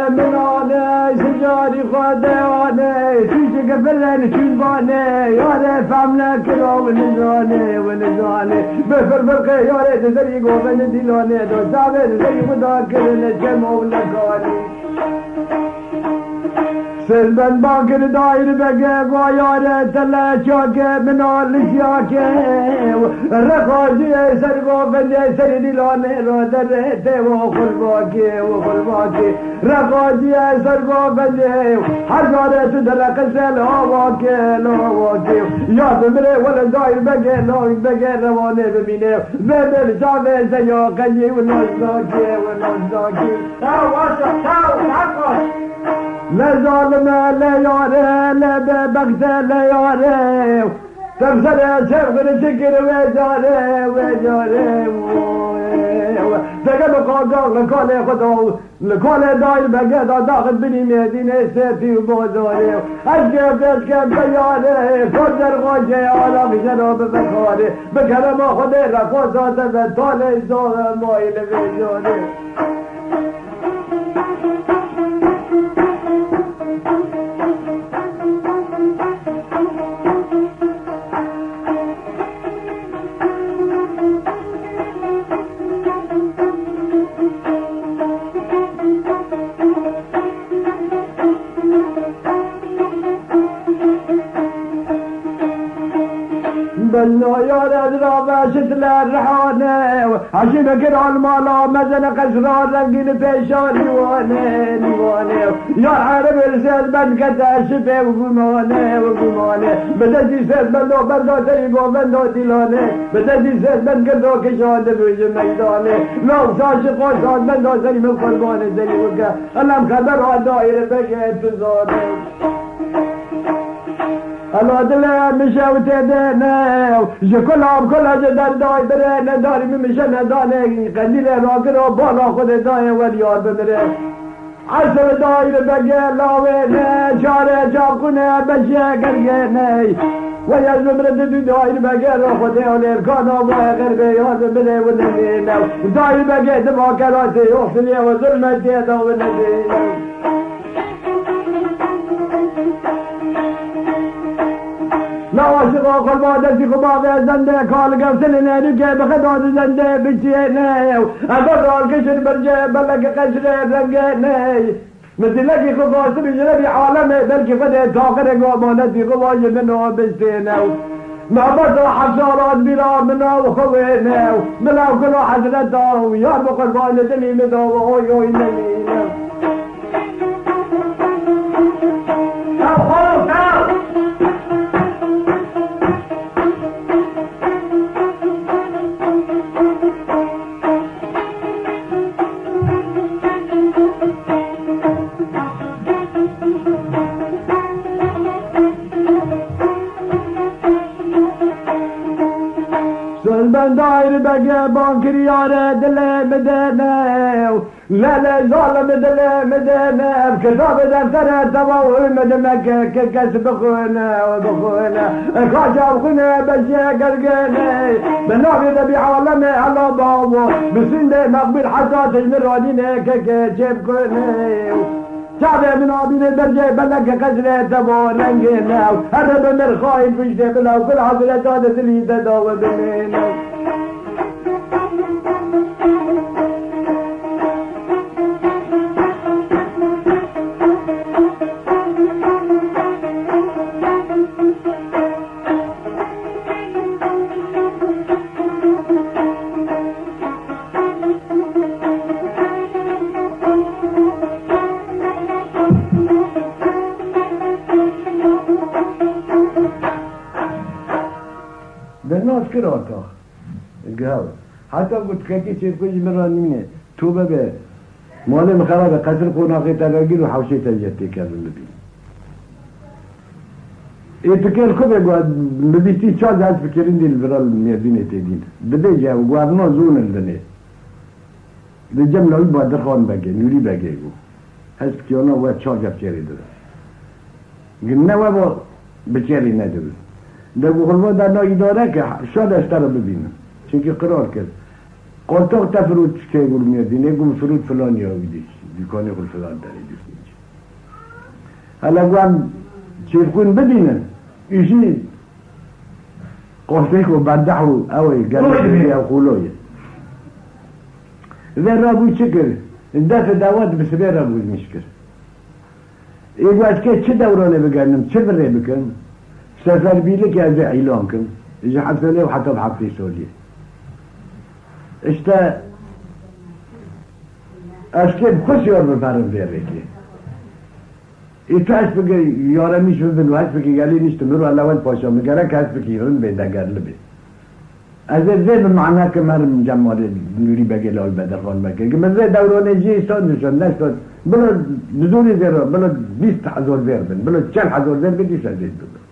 من انا سجاري خداني تيجي قبلني تشوفاني يا ريت عملنا كلو ونزاني بفر فرقه يا ريت زي قوبن ديلوني دو سابر زي مذاكر الجمع ولقاني سلبن باقر داير بقى ويا تلا شاك من الشاك رخاجي سرقو بندي سر ديلاني رو درته وخلواكي رخاجي سرقو بندي حجاره تدرك لواكي يا بمره ولا داير بقى لو بقى روانه ببينه بمر شافه زيو قني ونزاكي تاو عاشق تاو عاشق لا ظالم لا ياري لا ببغته لا ياري تمثل شغل شكر وجاري تقل قاقا لكالي خطو لكالي دايل بقيدا داخل بني مدينة سيتي وبوزاري أشكب بياري قدر غاجي على بشراب بخاري بكرم خدي رفوسات بطالي زور مايل بجاري بلو يارد رابشت للرحانة عشان كده المالا مزن قشران رنقين بيشان ليواني يا عرب السيد من كتا شفه وقماني بدأتي سيد بلو بردو تيقو بندو ديلاني بدأتي سيد من كردو كشان دبوج ميداني لو ساشق وشان بندو سري من قرباني زري وكا اللهم خبر دائر بكيت تزاني الله دلها مشاوت يدينا كلهم كلها جدال داي برينا داري ممشنا داني قليل راقر وبالا خود داي واليار بمره عسل داير بقى لاوينا شارع جاقنا بشي قرقيني ويا زمرد داير بقى خود واليركانا وغير بيار بمره ونزينا داير بقى دماغ كراسي يوصلي وظلمة ديدا ونزينا عاشق آقل بادتی خبابه زنده کالگم سلنه که بخداد زنده بچیه نه اگر رال کشر برجه بلک قشر رنگه نه مثل لکی خواست بجنبی عالمه بلکه فده تاقر قامانتی خواهی منو بستینه محبت و حسارات بلا منو خوینه بلا کلو حضرت دارو یار بقل والدنی مدو اوی اوی نمینه من دایر بگه بانکر یاره دل مدنه لا ظالم دل مدنه کتاب دفتر تباوی مدمه که کس بخونه و بخونه کاجا بخونه بشه گرگنه بنابی دبی عالم الله بابو بسنده مقبل حتی تجمرانینه که چه بکنه شعب من آبین درجه بلک قصر تبا رنگینه هر بمر خواهی پشته بلا کل حضرتات دلی تداوه بمینه ناز کراتا گاو حتی گفت که چه کجی مرانینه تو به مال مخرب قصر قناقی تلاگیر و حوشی تجتی کردن ببین ای فکر خوبه گواد ببیستی چاز از فکرین دیل برال میردینه تیدین بده جا و گوارنا زون الدنه ده جمله با درخوان بگه نوری بگه گو هست که اونا باید چاز افچری داره گنه و با بچری نداره ده بخلوا در نا اداره که شاد اشتر رو ببینم چونکه قرار کرد قلتاق تا فرود که گل میردینه گل فرود فلانی آویدیش دیکانه گل فلان داری دیست حالا گوام چیرکون ببینن ایشی قلتاق و برده و اوی گرمی او خولویه و رابوی چه کرد دفع دوات بسبه رابوی میش کرد ایگواد که چه دورانه بگرنم چه بره بکن سفر بيلي كذا اعلانكم اجى حفله وحتى بحفله سوريا اشتا اشكي بخش يور بفرم بيركي ایتاش بگه یارمیش ببین و هست بگه گلی نیست مرو الاول پاشا میگره که هست بگه یارم بیده گرله بی از زی به معنی که مرم جمال نوری بگه لای بدرخان بگه که من زی دورانه جی استاد نشد نشد بلا نزولی زیرا بلا 20,000 زیر بین بلا 40,000 زیر بدیش از زید بگه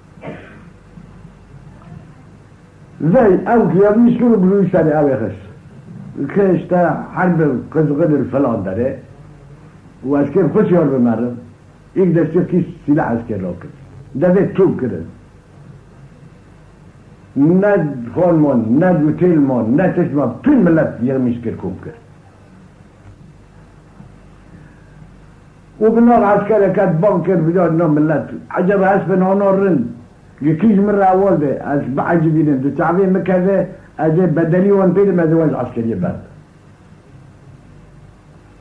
زي او كياميش كانوا بلوش تاني او يخش كيش تا حرب قدر فلان داره وعسكر خوش يار بمرم يقدر شوف كيس سلاح عسكر راكب ده زي توب كده ند خانمان ند وتيل مان ند تشمع كل ملت يرميش كركوب كده وبنار عسكر كات بانكر بجاد نام ملت عجب حسب نانار رند يكيج مرة أول ده از بعجبين ده تعبين مكذا أجي بدلي وان بيد ما زواج عسكري بعد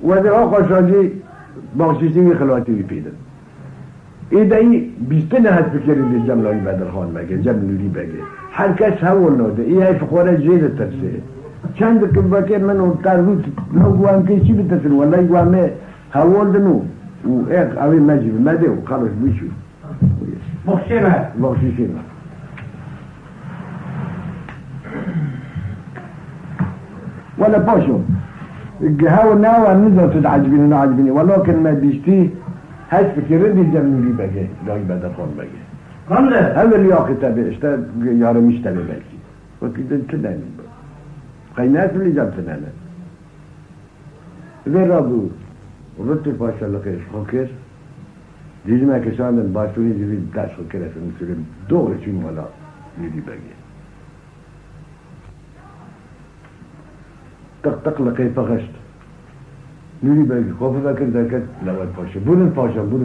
وده آقا شاجي بخشيشين خلواتي بيدن إذا بيستنى هاد فكري اللي جملة بدرخان بقى جمل نوري بقى هر کس هول نوده هي فخورة جيدة ترسي چند كبكير منو تاروت نو قوام كيشي بتسل والله قوام هول دنو و ايق اوي مجيب مده و خلص بيشو بخشيشين ولا باشو الجهاو ناوى النزل تدعجبيني نعجبيني ولكن ما بيشتيه هاش فكرني الجميلي بقى لاي بدرخان بقى قمله هذا اللي ياخذ تبي اشتا يارا مش تبي بالكي وكده تداني قيناس اللي جابتنا انا غير ابو ردت باشا لقيش خوكير ديجي ما كسان باشوني دي داش خوكير في المسلم دور شي ولا يدي باقي تق لقي فغشت نوری باقي خوف ذاك ذاك لوال باشا بون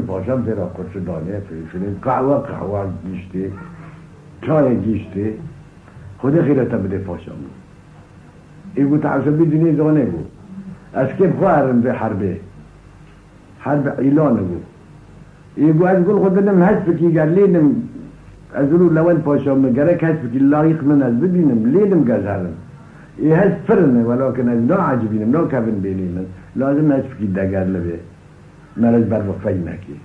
الباشا زيرا قرش دانيه في شنين قهوه يشتي چای گیشته خود خیرتا بده پاشام ای گو تعصبی دنیا زانه گو از که بخوارم به حرب ایلانه گو ای گو از گل خود نم هست بکی گر لینم از رو لون پاشام گرک هست بکی لایق من از ببینم لینم گذارم ای هست فرنه ولکن از نا عجبینم نا کبن بینیم لازم هست بکی دگر لبه مرز بر وقفه نکی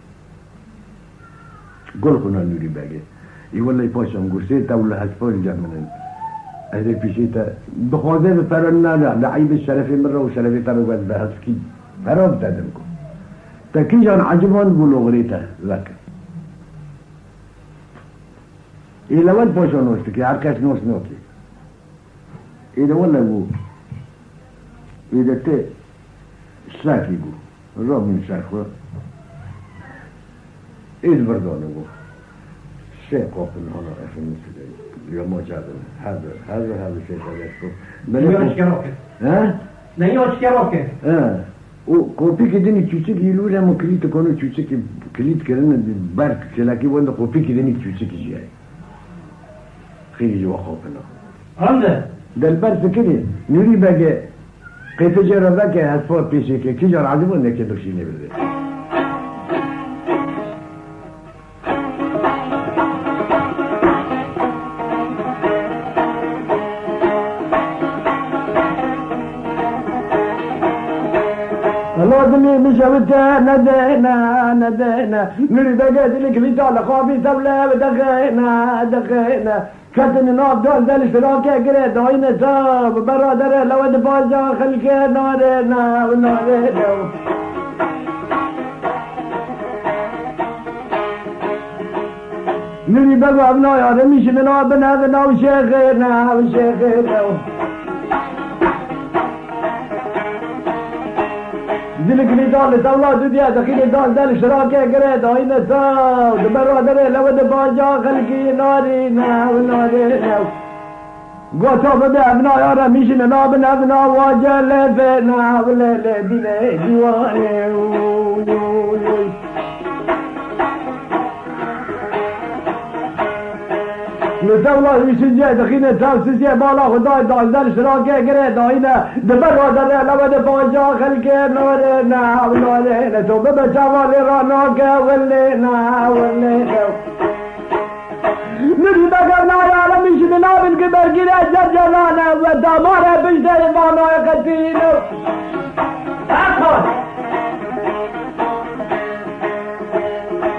گل خونه نوری بگه ای والله پاشم گرسه تا ولا هسپال جمعنن از پیشی تا بخوازه فرن نه لعیب شرفی من رو شرفی تا رو باید به هسکی فراب دادم کن تا کی جان عجبان گلو غریتا لکن ای لول پاشا نوشته که هر کس نوشت نوکی ای والله بو ای دته ساکی بو را من ساکو اید بردانه بو سه قاپن هانا افنی سده یا ما جادن هذا شيء هذا نيوش كراكه ها نيوش كراكه او قوپی که دنی چوچه که یلو رمو کلیت کنو چوچه که کلیت کرنه برک چلاکی بونده قوپی که دنی چوچه که جیه خیلی جوا خوابنا هنده دل برس کنی نوری بگه قیفه جرا بگه حسفا پیشه که کی جار عظیم بونده که دوشی نبرده لازمي مشوتة ندينا نريد بقيت لك اللي طالع خافي تبلا دخينا كتن نوف دول دل اشتراكي قريت وين تاب برادر لو دفاجا خلك نارنا نريد بقى ابنا يا رميش من ابنا وشيخنا دلك اللي دال تولاد ديا دخيل دال دل شراكه قريت هاينا ساو برادر لو دفاجا خلقي نارينا قوتو بدا ابنا يا رميش من ابنا واجه لفنا ولا بلا ديواني نتولا يشجع دخينا تاسسي بالا خداي دال شراكه قريت هاينا برادر لو دفاجا خلقي نارينا تو بابا شوالي راناك ولينا نريد قرنا يا رميش من ابن قبر قريت جرجرانا ودامارة بجدر وانا يقتينو اخوان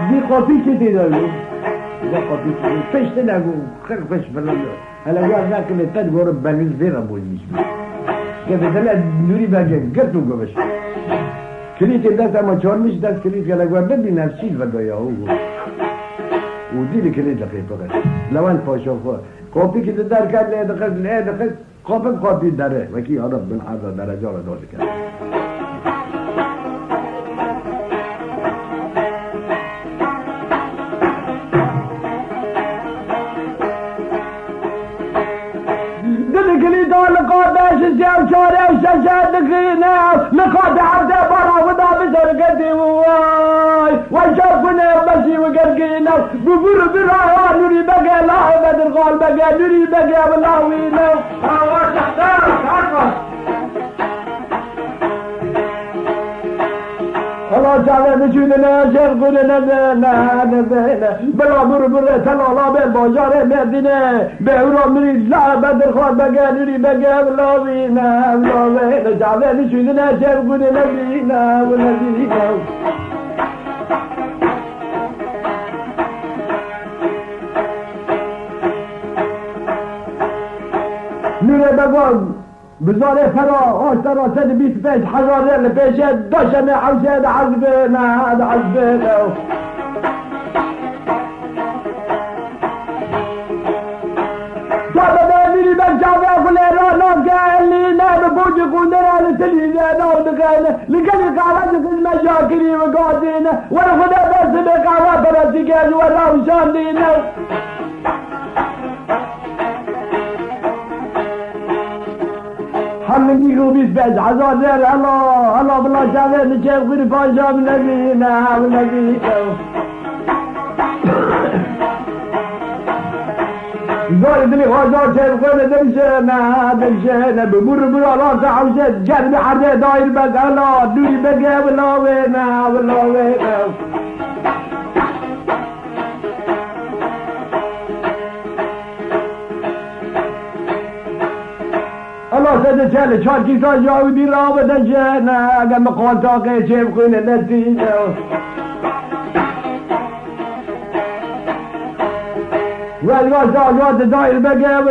دي قوتي كتي دارو فيش تنقو خير فيش بالله هلا قال ذاك اللي تدقو رباني الزير ابو الجسم كيف تلا نوري باقي قرتو قبش كليت الناس اما تشورمش داس كليت قال قال بدي نفسي الفضايا هو ودي اللي كليت لقيت فقط لو انت فاشو كوبي كده دار كان لا دخل كوبي داره وكي هرب من هذا درجه ولا دوله كده الجو شارع وشاشات دخينا لقاد عبد برا وضع بسرقتي وواي وشوفنا بشي وقرقينا ببر برا نوري بقى لا بدر غال بقى نوري بقى ولاوينا الله تحتارك عرفت الله تعالى بجودنا شرقنا نبينا بلا بربر تلالا بالباجار مدينة بهورا مريد لا بدر خال بقى نوري بقى ولاوينا تعالى بجودنا شرقنا نبينا نوري بقى بزاره فرا آشترا سد 25 حجاره لپیشه داشمه حوشه عزبه جابه بمیری بجابه فلیرا ناکه اللي نام بوجه قندرا لتلیزه نام دخینه لکلی قاوه جکل مشاکری و قادینه ورا خدا بس به قاوه پرستی که ورا وشاندینه حمدي قوبيس بعد عذار دير الله بالله جابه نشيف غير فاجا من نبينا داری دلی خوازا چه بکنه دمشه ببور برا حوشه جرم حرده دایر بگلا دوری بگه بلاوه الله سده چله چار کیسا جاودی را بدنشه اگر مقال تاقه چه بکنه نتیجه والله جاجات داير بقى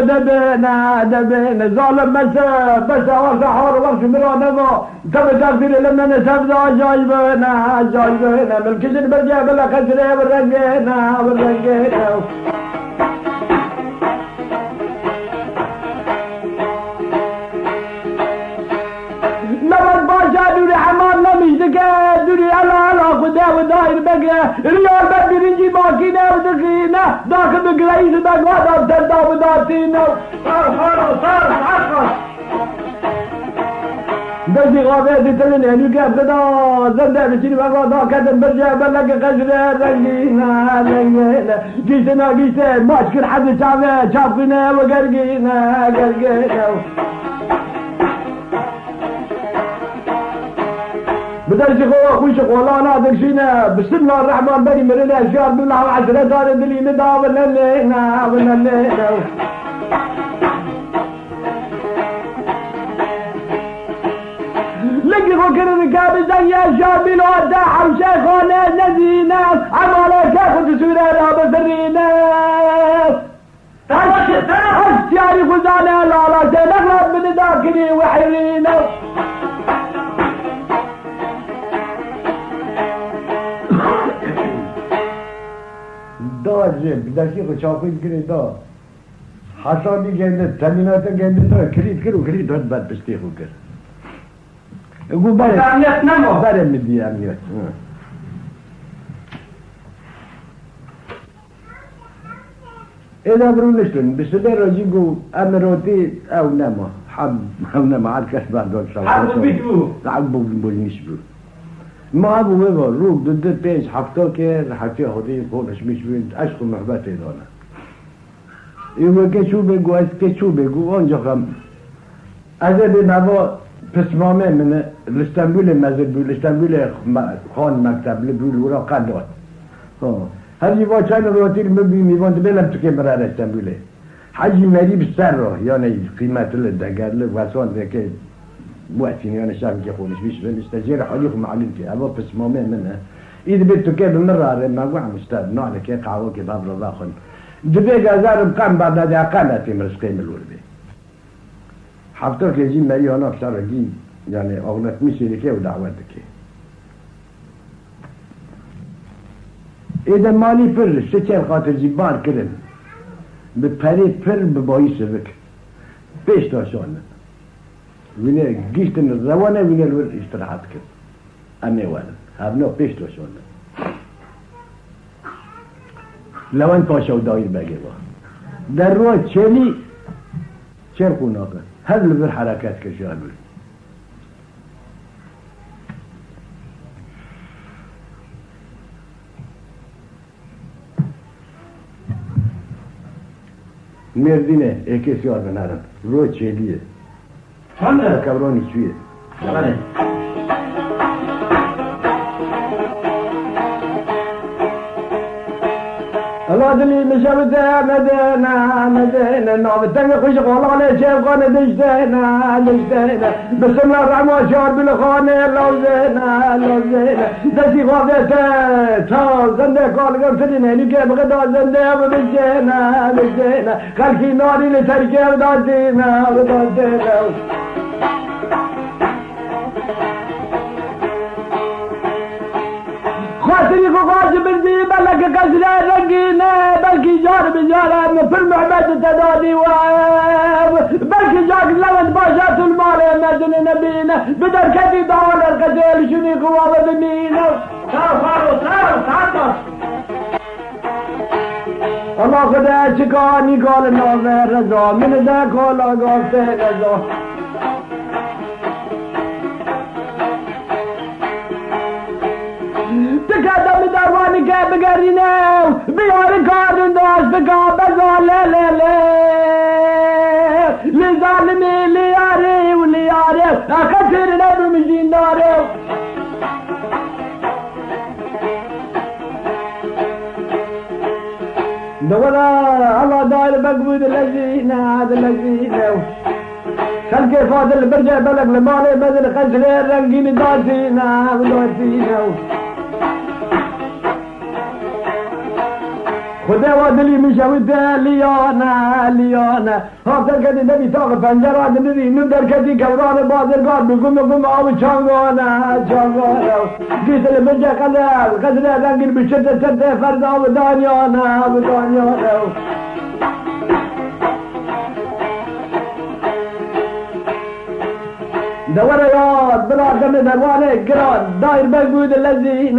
دبنا ظالم بس وقت حار وقت مرانه ما تبى تقدير لما نسب جايبنا من الكشن برجع بلا خسره برقينا نبض باشا دوري حمام نمش دكا دوري على خدا وداير بقى ريال بدي رنجي باكينا ودقينا داك بقريس بقى تبدا وداتينا صار عفوا بدي غابات تلين يعني كيف كدا زنده بشيني بقى دا كدن برجع بلق قشره رنجينا جيتنا ماشكر حد شافنا وقرقينا بدرجة قوة خوش قولانا دكشينا بسم الله الرحمن بني مرنا اشياء بالله وعشرة دار دلي ندا ولنا لقي فكر ركاب زي اشياء بلا داح وشيخانا نزينا عمالا كاخد سورة رابا سرينا اشتياري خزانا لا سنغلب من داكني وحرينا جيب بداشي خشافين كري دا حسابي جنده تميناتا جنده دا كريد هاد بعد بستيخو كر يقول باري امنيت نمو باري مدي امنيت إذا برونشتن بسدر رجيقو أمروتي أو نمو حب أو نمو عاد كسبان دول شاو حبو بيجو عبو بولنشبو ما ابو بابا روح ضد بيش حفتو كير حتى هودي كونش مش بين اشكو محبتي دونا يقول كشو بيجو كشو بيجو اونجا خم هذا بنابا بسمامه من الاسطنبول مزبول اسطنبول خان مكتب لبول ورا قدات هذه واچان روتي مبي ميوند بلم تكي مرار اسطنبول حجي مري بسر يعني قيمه الدقر لواسون ذكي مواتين يعني شاب يخونش بيش بنستجير حاليخ معلم فيها أبو بس مامين منها إذا بيتو كيف مرة ما قوام استاذ نوع لك قعوة كيف أبرا باخن دبيق أزار بقام بعد هذا أقامة في مرسقين الوربي حفتوك يجي مالي هنا بشارة جي يعني أغنى ميشي لكي ودعواتك إذا مالي فر شكل خاطر جبار كرن ببريد فر ببايس بك بيش تاشونه وينه جيشتن الروانة وينه الور استراحات كده أمي وانا هابنو بيش توشونا لو أنت باشا وداير باقي در روح تشيلي شرقو ناقا هذا اللي بالحركات كشغل مردينه ايكي سيار بنارن روح تشيليه هلا كبروني شوية الله دلي مشابته مدينة نوب التنقى خوش قول عليه شيخ قانا دشتينا بسم الله الرحمن شعر بالخانة لو زينا دسي خاضته تا زنده قال قرصدين نيكي بغدا زنده وبجينا خلقي ناري لتركي ودادينا خاطري خواج بردي بلك قزرة رقينا بلكي جار بجارة من فيلم عباد تدادي بلكي جاك لمن باشات المال مدن نبينا بدر كذي دعونا القتال شني قوابة بمينا صار الله خدا شكاني قال نوفر رضا من ذاك ولا قافت رضا تقدم درواني كيف قرينا بيار كاردن داش بقى بزال لا اخر نبر مجين داره دولا الله داير بقبود الذين هذا الذين خلق فاضل برجع بلق لمالي بدل خسر رنقين داتينا وداتينا خدا وادلي مشاوي ليانا هافر كدي نبي تاغ پنجرة ندري ندر كدي كوران بازر قاد بقوم آو چانگانا قيس المرجع خسر رنقين بشدة فردا ودانيانا دور ياض برادم دروانه قراد داير بقود الذين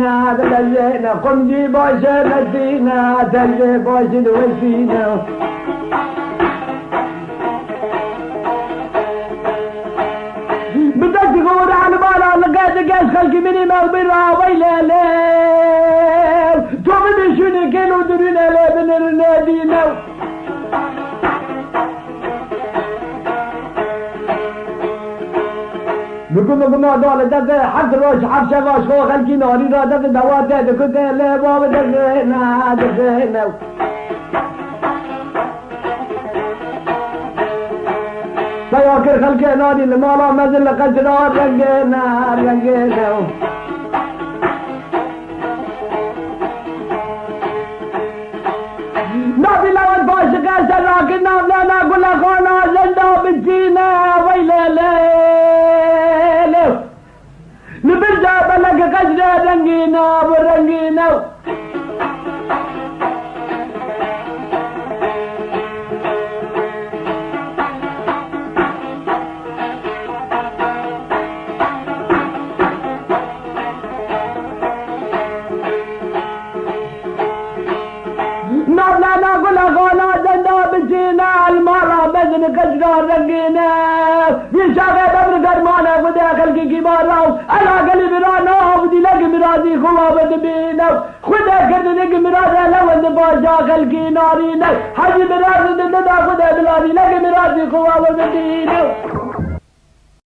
قمجي باشا الذين تلجي باشا دوسين بدك تقول على بالا لقيت قاس خلقي مني مغبرة ويلي ليل تومن شوني كيلو درينا لابن النادينا بكم دولة دك حق روش حق شواش خو خلقي ناري را دك دوات دك لباب دكنا سياكر خلقي ناري لمالا مزل قشرا رنگنا نابي لون باشق سراك نابلنا قل اخونا زندا بنتينا ويلي نبرجع بلق قشرة رنگينا ورنگينا نابلانا قل اخونا زندا بنتينا المرة بزن قشرة رنگينا يشاغي ببر قرمانا خدا خلقي كباراو انا قلي برانا ودي لقي مرادي خوابة بينا خدا كرد لقي مرادي لون باشا خلقي نارينا حجي مرادي ددا خدا بلادي لقي مرادي خوابة بينا